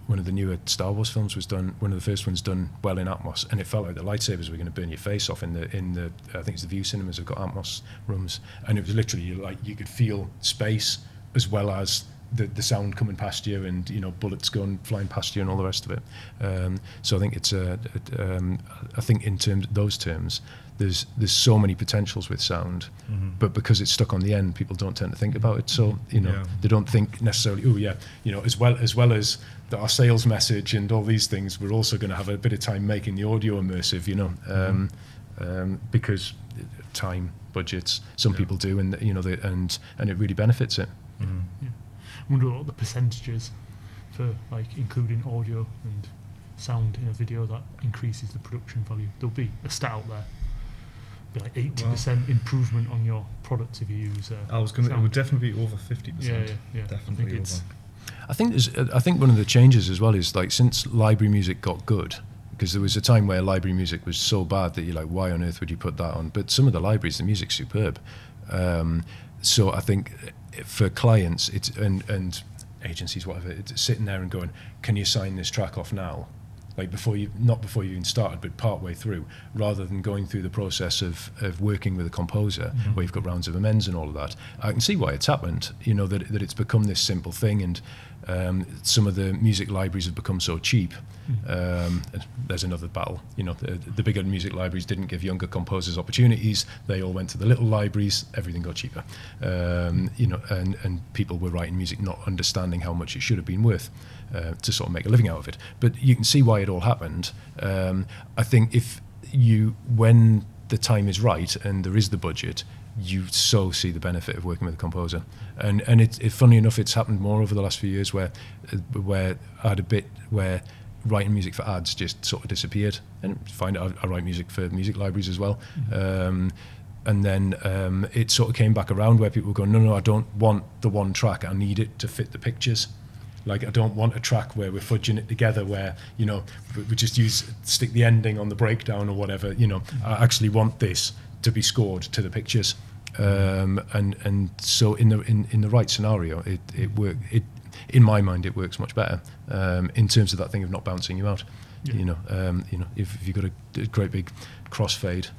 one of the newer Star Wars films was done. One of the first ones done well in Atmos, and it felt like the lightsabers were going to burn your face off in the. I think it's the View cinemas have got Atmos rooms, and it was literally like you could feel space as well as the sound coming past you, and bullets going flying past you and all the rest of it. So I think it's I think in those terms, there's so many potentials with sound, but because it's stuck on the end, people don't tend to think about it. So they don't think necessarily. As well as our sales message and all these things, we're also going to have a bit of time making the audio immersive. Because time, budgets, some people do, and and it really benefits it. I wonder what the percentages for like including audio and sound in a video that increases the production value. There'll be a stat out there, be like 80% improvement on your product if you use. It would definitely be over 50%. Yeah. Definitely over. I think one of the changes as well is like since library music got good, because there was a time where library music was so bad that you're like, why on earth would you put that on? But some of the libraries, the music's superb. So I think for clients, it's and agencies, whatever, it's sitting there and going, can you sign this track off now? Like not before you even started, but part way through, rather than going through the process of working with a composer where you've got rounds of amends and all of that. I can see why it's happened, that it's become this simple thing, and some of the music libraries have become so cheap. There's another battle. The bigger music libraries didn't give younger composers opportunities. They all went to the little libraries. Everything got cheaper. And people were writing music not understanding how much it should have been worth to sort of make a living out of it. But you can see why it all happened. I think when the time is right and there is the budget, you so see the benefit of working with a composer, and funny enough, it's happened more over the last few years where I had a bit where writing music for ads just sort of disappeared, and I write music for music libraries as well. And then it sort of came back around where people were going, no, I don't want the one track, I need it to fit the pictures. Like, I don't want a track where we're fudging it together, where we just stick the ending on the breakdown or whatever. I actually want this to be scored to the pictures, and so in the right scenario, it work. In my mind, it works much better in terms of that thing of not bouncing you out. Yeah. If you've got a great big crossfade,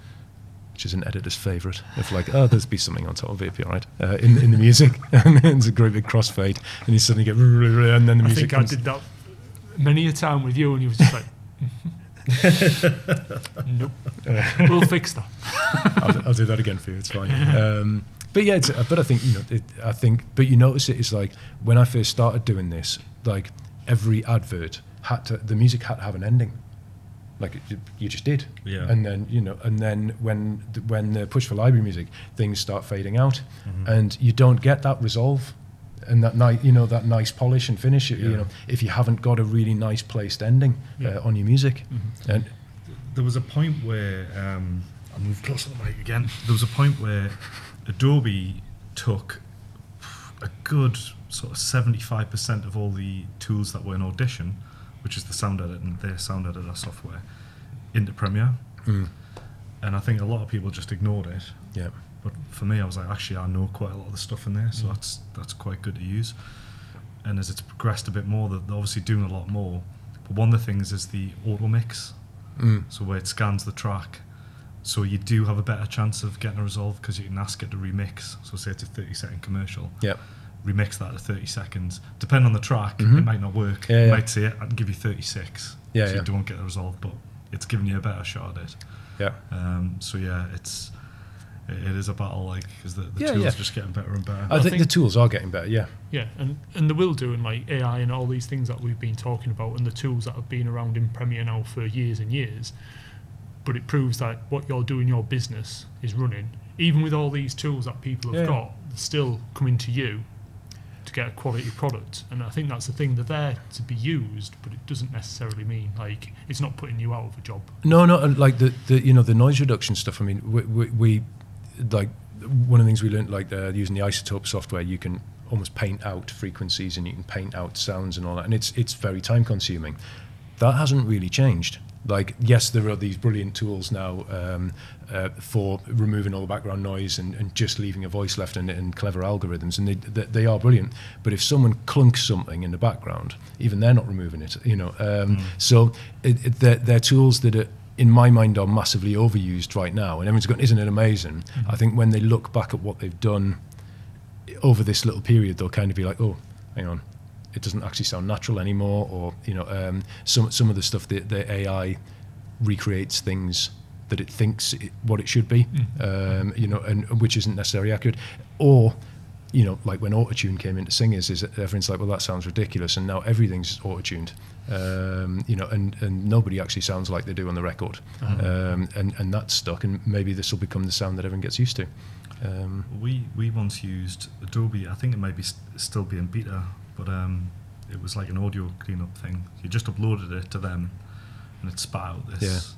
which is an editor's favourite, if like, there's be something on top of it, it'd be all right, in the music, and it's a great big crossfade, and you suddenly get, and then the music comes. I did that many a time with you, and you was just like, nope, we'll fix that. I'll do that again for you. It's fine. But yeah, but I think, but you notice it's like when I first started doing this, like every advert the music had to have an ending. Like you just did, yeah. And then when the push for library music, things start fading out, and you don't get that resolve, and that that nice polish and finish. If you haven't got a really nice placed ending on your music, and there was a point where I'll move closer to the mic again. There was a point where Adobe took a good sort of 75% of all the tools that were in Audition, which is their sound editor software, into Premiere. And I think a lot of people just ignored it. Yeah. But for me, I was like, actually, I know quite a lot of the stuff in there, so that's quite good to use. And as it's progressed a bit more, they're obviously doing a lot more. But one of the things is the auto mix, so where it scans the track. So you do have a better chance of getting a resolve because you can ask it to remix. So say it's a 30-second commercial. Yeah. Remix that to 30 seconds. Depending on the track, it might not work. Yeah, it might say I can give you 36. Yeah, so you don't get the resolve, but it's giving you a better shot at it. Yeah. So yeah, it is a battle, like, because the tools are just getting better and better. I think the tools are getting better. Yeah. Yeah, and they will do, and like AI and all these things that we've been talking about, and the tools that have been around in Premiere now for years and years. But it proves that what you're doing, your business is running. Even with all these tools that people have got, they're still coming to you to get a quality product. And I think that's the thing, they're there to be used, but it doesn't necessarily mean like it's not putting you out of a job. No, and like the noise reduction stuff. I mean, we like one of the things we learned, like using the isotope software, you can almost paint out frequencies and you can paint out sounds and all that, and it's very time consuming. That hasn't really changed. Like, yes, there are these brilliant tools now for removing all the background noise and just leaving a voice left and clever algorithms, and they are brilliant. But if someone clunks something in the background, even they're not removing it, So they're tools that are, in my mind, are massively overused right now. And everyone's going, isn't it amazing? I think when they look back at what they've done over this little period, they'll kind of be like, oh, hang on. It doesn't actually sound natural anymore, or some of the stuff that the AI recreates things that it thinks what it should be, and which isn't necessarily accurate. Or, like when autotune came into singers, is that everyone's like, well, that sounds ridiculous, and now everything's autotuned, and nobody actually sounds like they do on the record, and that's stuck. And maybe this will become the sound that everyone gets used to. We once used Adobe. I think it might be still be in beta. But it was like an audio cleanup thing. You just uploaded it to them, and it spat out this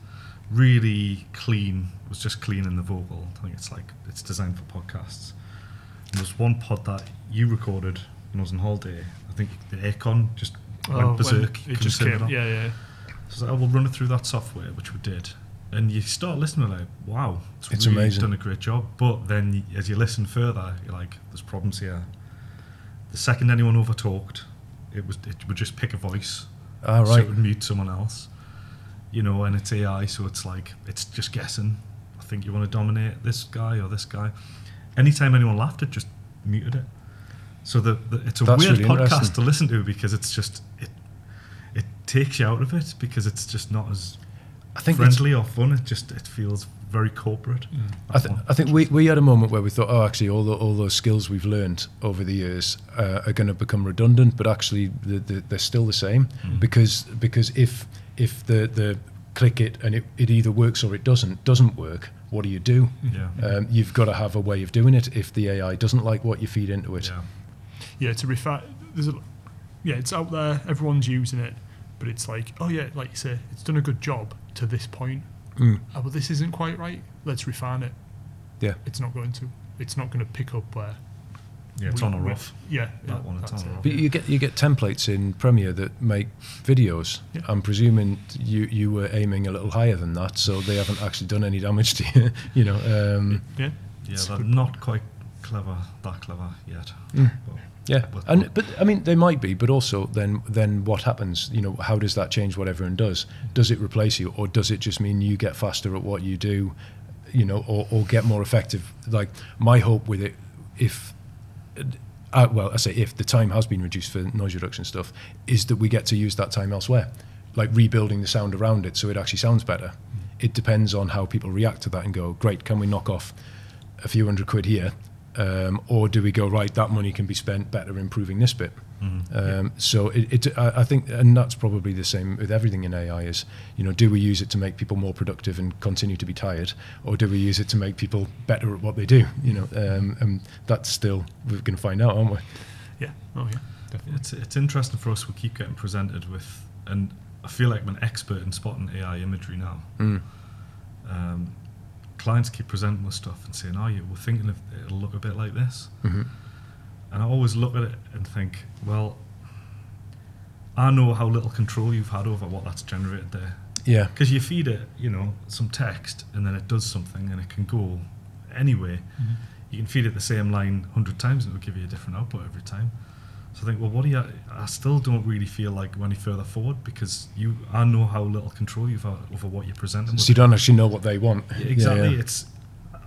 really clean. It was just clean in the vocal. I think it's designed for podcasts. And there was one pod that you recorded when I was on holiday. I think the aircon just went berserk. It just came. Yeah. So I was like, we'll run it through that software, which we did. And you start listening, like, wow, it's really amazing. Done a great job. But then as you listen further, you're like, there's problems here. The second anyone overtalked, it would just pick a voice. So it would mute someone else. And it's AI, so it's like, it's just guessing. I think you want to dominate this guy or this guy. Anytime anyone laughed, it just muted it. So it's a That's weird really podcast to listen to, because it's just, it takes you out of it, because it's just not as friendly or fun. It feels very corporate. I think we had a moment where we thought, actually all those skills we've learned over the years are going to become redundant, but actually they're still the same, because if the click it and it either works or it doesn't work, what do you do? You've got to have a way of doing it if the AI doesn't like what you feed into it. To refine, it's out there, everyone's using it, but it's like, like you say, it's done a good job to this point. But this isn't quite right. Let's refine it. It's not going to pick up where. It's on or off. That one. It's on or off. But you get templates in Premiere that make videos. I'm presuming you were aiming a little higher than that, so they haven't actually done any damage to you. They're not quite that clever yet. But I mean, they might be, but also then what happens? How does that change what everyone does? Does it replace you, or does it just mean you get faster at what you do, or get more effective? Like, my hope with it, if the time has been reduced for noise reduction stuff, is that we get to use that time elsewhere, like rebuilding the sound around it so it actually sounds better. It depends on how people react to that and go, great, can we knock off a few £100 here? Or do we go, right, that money can be spent better improving this bit? So I think, and that's probably the same with everything in AI is, do we use it to make people more productive and continue to be tired, or do we use it to make people better at what they do? And that's still, we're going to find out, aren't we? Definitely. It's interesting for us. We keep getting presented with, and I feel like I'm an expert in spotting AI imagery now. Clients keep presenting with stuff and saying, we're thinking it'll look a bit like this. And I always look at it and think, well, I know how little control you've had over what that's generated there. Yeah. Because you feed it, some text, and then it does something, and it can go anyway. You can feed it the same line 100 times, and it'll give you a different output every time. So I think, well, I still don't really feel like we're any further forward, because I know how little control you've had over what you're presenting. So you don't actually know what they want. Exactly.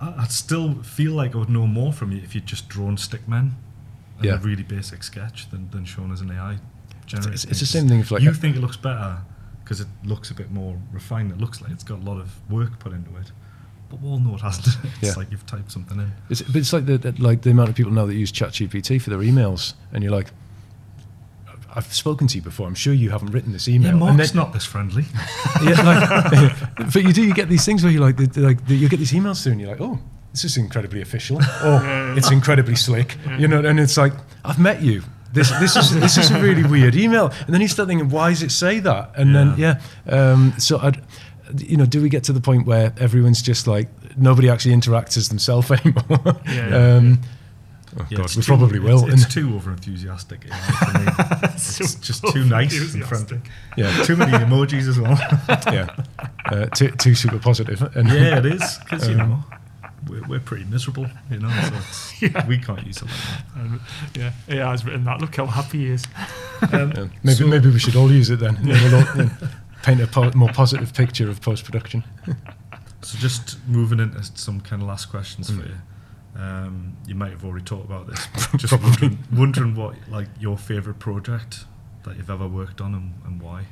I still feel like I would know more from you if you'd just drawn stickmen and a really basic sketch than shown as an AI generated. It's the same thing. If you think it looks better because it looks a bit more refined. It looks like it's got a lot of work put into it. But we all know it hasn't. It's like you've typed something in. It's like the amount of people now that use ChatGPT for their emails, and you're like, I've spoken to you before. I'm sure you haven't written this email. Yeah, Marc's not this friendly. But you get these things where you you get these emails through, and you're like, oh, this is incredibly official, or it's incredibly slick, and it's like, I've met you. This is a really weird email, and then you start thinking, why does it say that? And then so do we get to the point where everyone's just like, nobody actually interacts as themselves anymore? God, we probably will. It's too over-enthusiastic. It's just too nice and friendly. Yeah, too many emojis as well. Too super positive. And it is, because we're pretty miserable, so we can't use it like that. AI's written that. Look how happy he is. Maybe we should all use it then. We'll paint a more positive picture of post-production. So just moving into some kind of last questions for you. You might have already talked about this, but just wondering what your favourite project that you've ever worked on and why.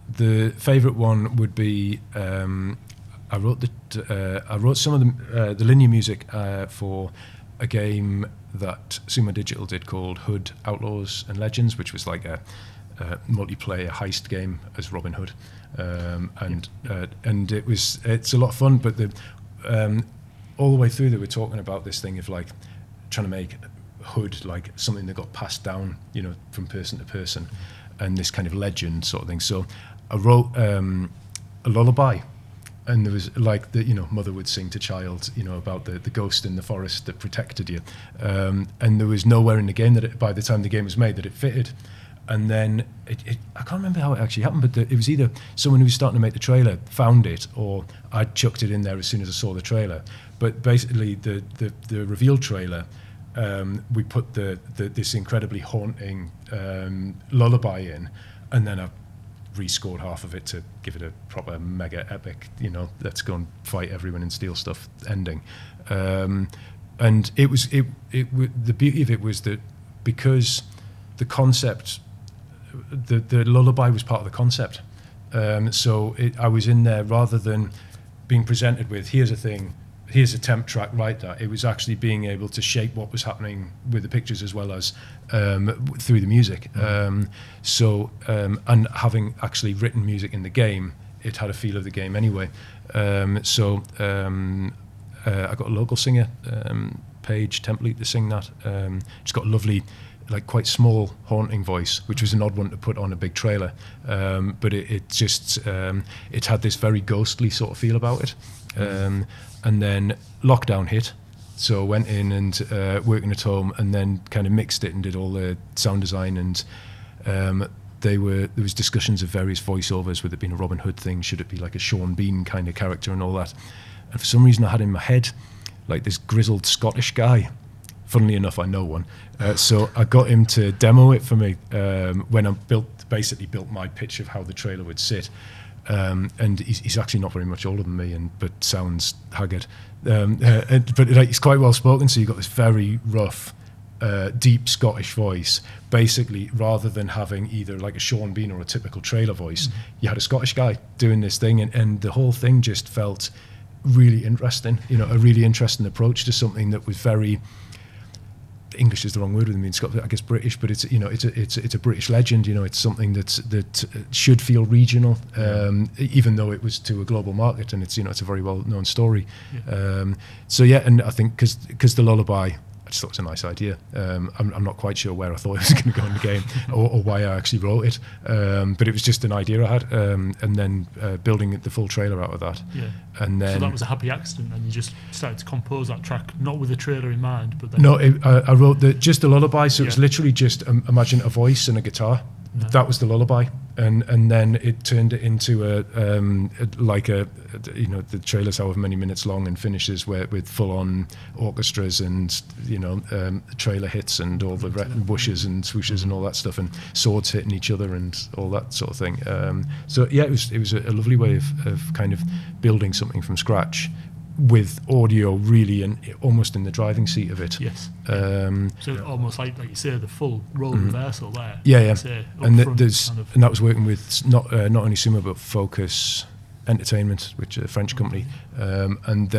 The favourite one would be I wrote some of the linear music for a game that Sumo Digital did called Hood Outlaws and Legends, which was like a multiplayer heist game as Robin Hood, and it's a lot of fun. But all the way through, they were talking about this thing of like trying to make Hood like something that got passed down, from person to person, and this kind of legend sort of thing. So I wrote a lullaby. And there was like the, mother would sing to child, about the ghost in the forest that protected you. And there was nowhere in the game that by the time the game was made that it fitted. And then I can't remember how it actually happened, but it was either someone who was starting to make the trailer found it, or I chucked it in there as soon as I saw the trailer. But basically the reveal trailer, we put this incredibly haunting lullaby in, and then I rescored half of it to give it a proper mega epic, let's go and fight everyone and steal stuff ending. And it was the beauty of it was that because the concept, the lullaby was part of the concept. So I was in there rather than being presented with, here's a thing, here's a temp track, write that. It was actually being able to shape what was happening with the pictures as well as through the music. And having actually written music in the game, it had a feel of the game anyway. I got a local singer, Paige Template, to sing that. She's got a lovely, like quite small, haunting voice, which was an odd one to put on a big trailer. But it just had this very ghostly sort of feel about it. And then lockdown hit, so I went in and working at home, and then kind of mixed it and did all the sound design. And there was discussions of various voiceovers, with it being a Robin Hood thing, should it be like a Sean Bean kind of character and all that. And for some reason I had in my head like this grizzled Scottish guy. Funnily enough, I know one. So I got him to demo it for me when I basically built my pitch of how the trailer would sit. And he's actually not very much older than me, but sounds haggard. But like, he's quite well spoken, so you've got this very rough, deep Scottish voice. Basically, rather than having either like a Sean Bean or a typical trailer voice, you had a Scottish guy doing this thing, and the whole thing just felt really interesting. A really interesting approach to something that was very. English is the wrong word with me in Scotland, I guess British, but it's a British legend. It's something that should feel regional, even though it was to a global market, and it's a very well known story. Yeah. And I think because the lullaby, I just thought it was a nice idea. I'm not quite sure where I thought it was going to go in the game, or why I actually wrote it, but it was just an idea I had, and then building the full trailer out of that. Yeah. And then, so that was a happy accident, and you just started to compose that track, not with the trailer in mind, but then... No, I wrote just the lullaby, so it was literally just imagine a voice and a guitar. No. That was the lullaby, and then it turned it into the trailer's however many minutes long and finishes with full on orchestras and trailer hits and all the whooshes and swooshes and all that stuff, and swords hitting each other and all that sort of thing. It was a lovely way of kind of building something from scratch, with audio really almost in the driving seat of it. Yes. So almost like you say, the full role reversal there. Yeah. And that was working with not only Sumo but Focus Entertainment, which is a French company, and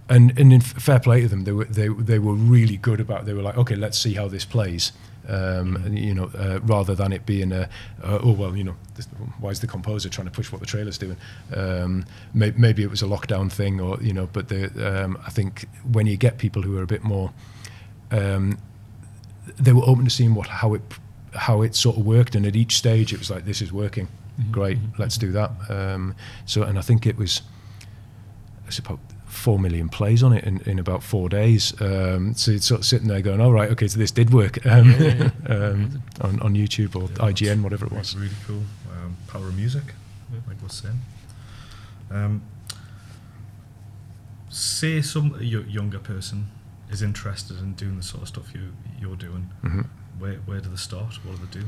in fair play to them, they were really good about. They were like, okay, let's see how this plays. Rather than it being why is the composer trying to push what the trailer's doing? Maybe it was a lockdown thing, or but I think when you get people who are a bit more, they were open to seeing how it sort of worked, and at each stage it was like, this is working, great, let's do that. And I think it was, it's about 4 million plays on it in about 4 days. So you're sort of sitting there going, all right, okay, so this did work on YouTube or IGN, whatever it was. Really cool. Power of music, like we're saying. Say some younger person is interested in doing the sort of stuff you're doing. Where do they start? What do they do?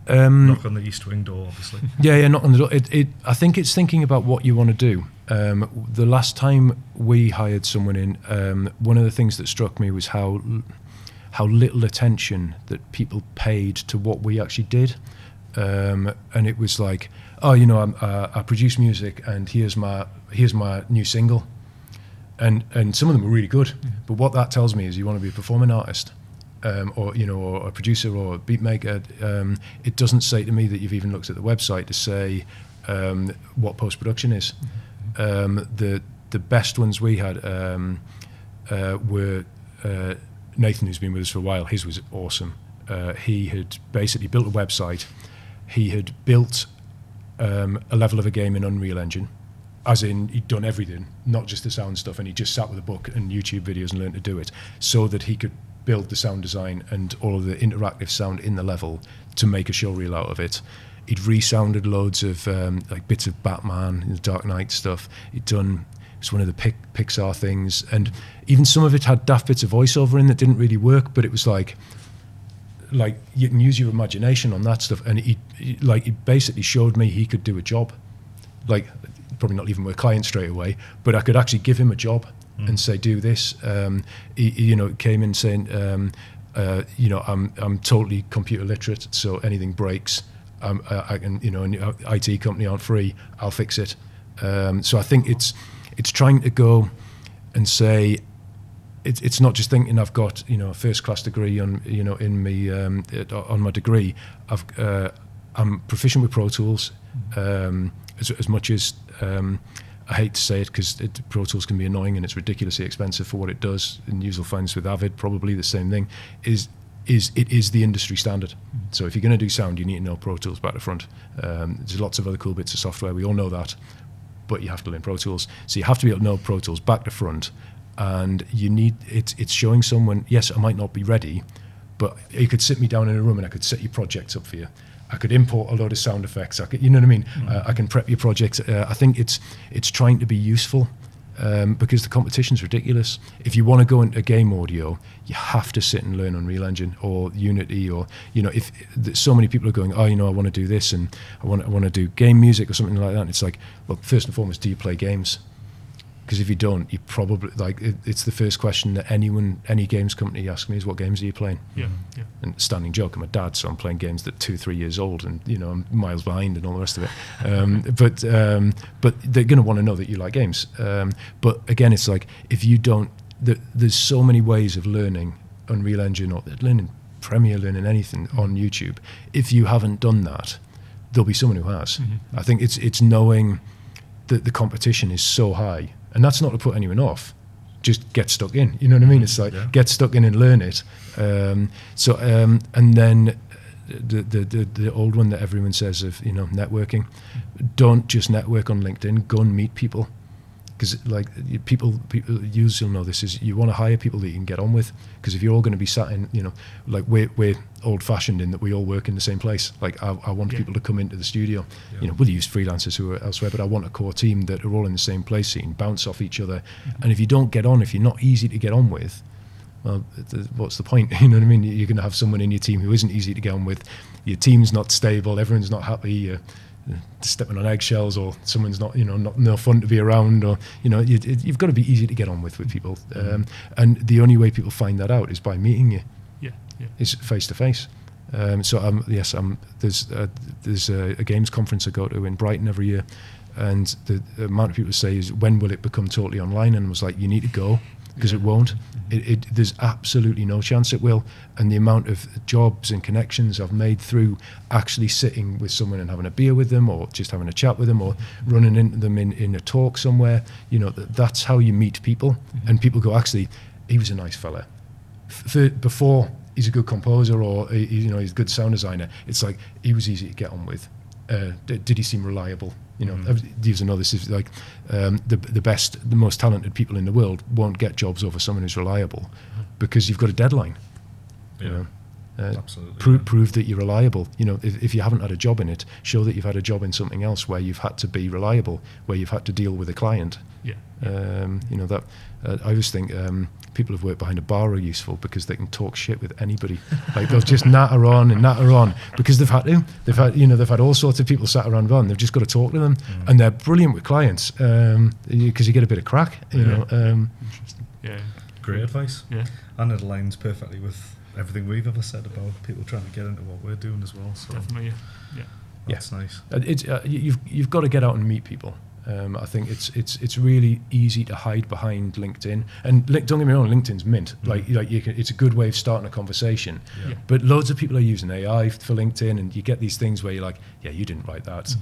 Knock on the East Wing door, obviously. Yeah, knock on the door. I think it's thinking about what you want to do. The last time we hired someone in, one of the things that struck me was how little attention that people paid to what we actually did. And it was like, I produce music, and here's my new single, and some of them were really good. But what that tells me is you want to be a performing artist. Or a producer or a beat maker. It doesn't say to me that you've even looked at the website to say what post-production is. The best ones we had were Nathan, who's been with us for a while. His was awesome. He had basically built a website. He had built a level of a game in Unreal Engine, as in he'd done everything, not just the sound stuff, and he just sat with a book and YouTube videos and learned to do it, so that he could build the sound design and all of the interactive sound in the level to make a show reel out of it. He'd resounded loads of like bits of Batman, the Dark Knight stuff. He'd done, it was one of the Pixar things, and even some of it had daft bits of voiceover in that didn't really work, but it was like you can use your imagination on that stuff. And he basically showed me he could do a job, like probably not even with a client straight away, but I could actually give him a job and say, do this. He came in saying, I'm totally computer literate, so anything breaks, I can, an IT company aren't free, I'll fix it. So I think it's trying to go and say, it's not just thinking I've got a first class degree on in me on my degree. I'm proficient with Pro Tools, as much as I hate to say it, because Pro Tools can be annoying and it's ridiculously expensive for what it does. And you'll find this with Avid, probably the same thing. It is the industry standard. So if you're going to do sound, you need to know Pro Tools back to front. There's lots of other cool bits of software, we all know that, but you have to learn Pro Tools. So you have to be able to know Pro Tools back to front, and you need it's showing someone, yes, I might not be ready, but you could sit me down in a room and I could set your projects up for you. I could import a load of sound effects. I could, you know what I mean? I can prep your projects. I think it's trying to be useful, because the competition's ridiculous. If you want to go into game audio, you have to sit and learn Unreal Engine or Unity, or if so many people are going, I want to do this and I want to do game music or something like that. And it's like, well, first and foremost, do you play games? Because if you don't, you probably it's the first question that any games company asks me is, what games are you playing? Yeah. And standing joke, I'm a dad, so I'm playing games that 2-3 years old, and I'm miles behind and all the rest of it. But they're going to want to know that you like games. But again, it's like, if you don't, there's so many ways of learning Unreal Engine or learning Premiere, learning anything on YouTube. If you haven't done that, there'll be someone who has. Mm-hmm. I think it's knowing that the competition is so high. And that's not to put anyone off. Just get stuck in. You know what I mean? It's like, get stuck in and learn it. And then the old one that everyone says of networking. Don't just network on LinkedIn. Go and meet people. Because people you'll know this is, you want to hire people that you can get on with. Because if you're all going to be sat in, we're old-fashioned in that we all work in the same place. Like I want people to come into the studio. We'll use freelancers who are elsewhere, but I want a core team that are all in the same place, so you can bounce off each other. Mm-hmm. And if you don't get on, if you're not easy to get on with, well, what's the point? You know what I mean? You're going to have someone in your team who isn't easy to get on with. Your team's not stable. Everyone's not happy. Stepping on eggshells, or someone's not no fun to be around, or you've got to be easy to get on with people. And the only way people find that out is by meeting you. Is face to face. There's a games conference I go to in Brighton every year, and the amount of people say is, when will it become totally online? And I was like, you need to go, because it won't. There's absolutely no chance it will. And the amount of jobs and connections I've made through actually sitting with someone and having a beer with them, or just having a chat with them, or running into them in a talk somewhere, that's how you meet people. And people go, actually, he was a nice fella. Before he's a good composer, or he's a good sound designer, it's like, he was easy to get on with. Did he seem reliable? These are this is like the best, the most talented people in the world won't get jobs over someone who's reliable, because you've got a deadline. Absolutely. Prove that you're reliable. If you haven't had a job in it, show that you've had a job in something else where you've had to be reliable, where you've had to deal with a client. I always think people who've worked behind a bar are useful, because they can talk shit with anybody. Like, they'll just natter on because they've had to. They've had all sorts of people sat around them. They've just got to talk to them, and they're brilliant with clients, because you get a bit of crack. Interesting. Great advice. Yeah, and it aligns perfectly with everything we've ever said about people trying to get into what we're doing as well. So definitely. That's nice. You've got to get out and meet people. I think it's really easy to hide behind LinkedIn, and don't get me wrong, LinkedIn's mint. It's a good way of starting a conversation. But loads of people are using AI for LinkedIn, and you get these things where you're like, you didn't write that,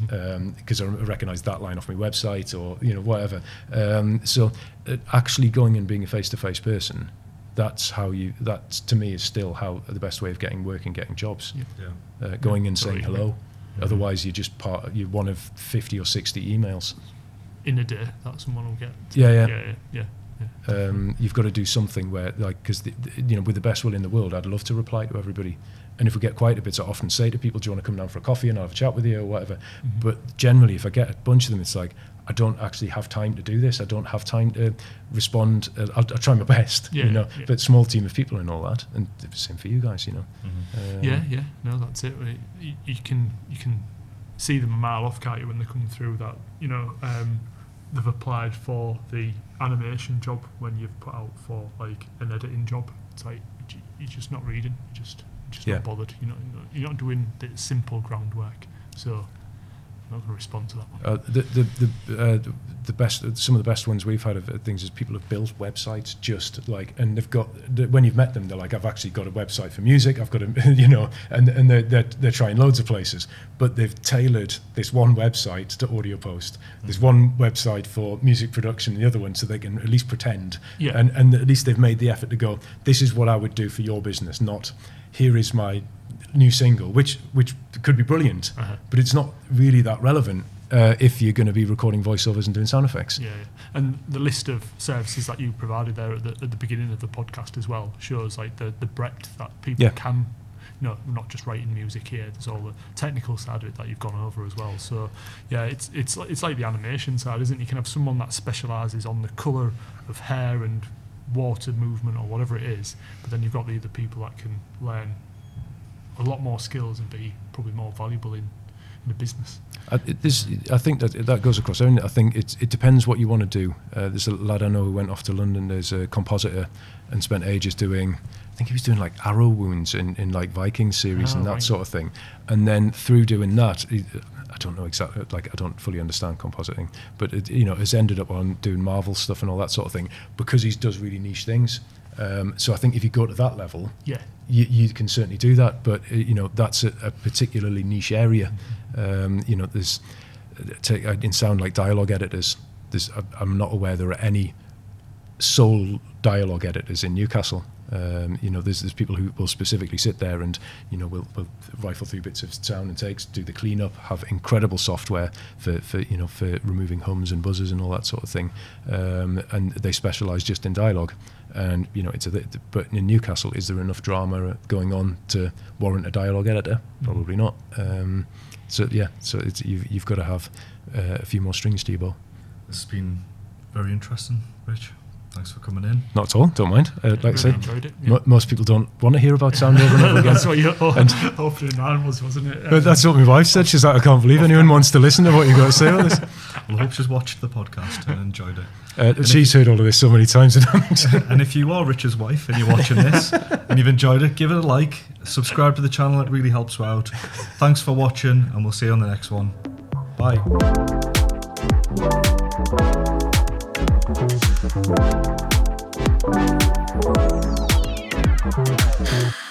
because I recognise that line off my website, or whatever. So actually going and being a face-to-face person, that to me is still how the best way of getting work and getting jobs. Going and saying hello. Otherwise, you're one of 50 or 60 emails in a day that someone will get. Yeah. You've got to do something where, like, because with the best will in the world, I'd love to reply to everybody. And if we get quite a bit, I often say to people, do you want to come down for a coffee and I'll have a chat with you or whatever. But generally, if I get a bunch of them, it's like, I don't actually have time to do this. I don't have time to respond. I'll try my best, but small team of people and all that. And the same for you guys, No, that's it. You can see them a mile off, can't you, when they come through that, they've applied for the animation job when you've put out for like an editing job. It's like, you're just not reading. You're just not bothered. You're not doing the simple groundwork. So I'm not going to respond to that one. Some of the best ones we've had of things is people have built websites just like, and they've got, when you've met them, they're like, I've actually got a website for music, I've got a, and they're trying loads of places, but they've tailored this one website to audio post. There's one website for music production, the other one, so they can at least pretend, and at least they've made the effort to go, this is what I would do for your business, not here is my new single, which could be brilliant, but it's not really that relevant if you're going to be recording voiceovers and doing sound effects. Yeah. And the list of services that you provided there at the beginning of the podcast as well shows like the breadth that people can, not just writing music here. There's all the technical side of it that you've gone over as well. So yeah, it's like the animation side, isn't it? You can have someone that specialises on the colour of hair and water movement or whatever it is, but then you've got the other people that can learn a lot more skills and be probably more valuable in a business. I think that goes across. I think it depends what you want to do. There's a lad I know who went off to London. There's a compositor and spent ages doing, I think he was doing like arrow wounds in like Viking series and that sort of thing. And then through doing that, I don't know exactly, like I don't fully understand compositing, but has ended up on doing Marvel stuff and all that sort of thing because he does really niche things. So I think if you go to that level, you can certainly do that, but that's a particularly niche area. There's in sound like dialogue editors. I'm not aware there are any sole dialogue editors in Newcastle. There's people who will specifically sit there and will rifle through bits of sound and takes, do the cleanup, have incredible software for removing hums and buzzers and all that sort of thing, and they specialise just in dialogue. And but in Newcastle, is there enough drama going on to warrant a dialogue editor? Probably not. So you've got to have a few more strings to your bow. This has been very interesting, Rich. Thanks for coming in. Not at all, don't mind. Like I say, enjoyed it, most people don't want to hear about sound over and over again. That's what your opening line was, wasn't it? But that's what my wife said. She's like, I can't believe anyone wants to listen to what you've got to say about this. Well, I hope she's watched the podcast and enjoyed it. She's heard all of this so many times. And if you are Rich's wife and you're watching this and you've enjoyed it, give it a like, subscribe to the channel, it really helps you out. Thanks for watching, and we'll see you on the next one. Bye. Thank you.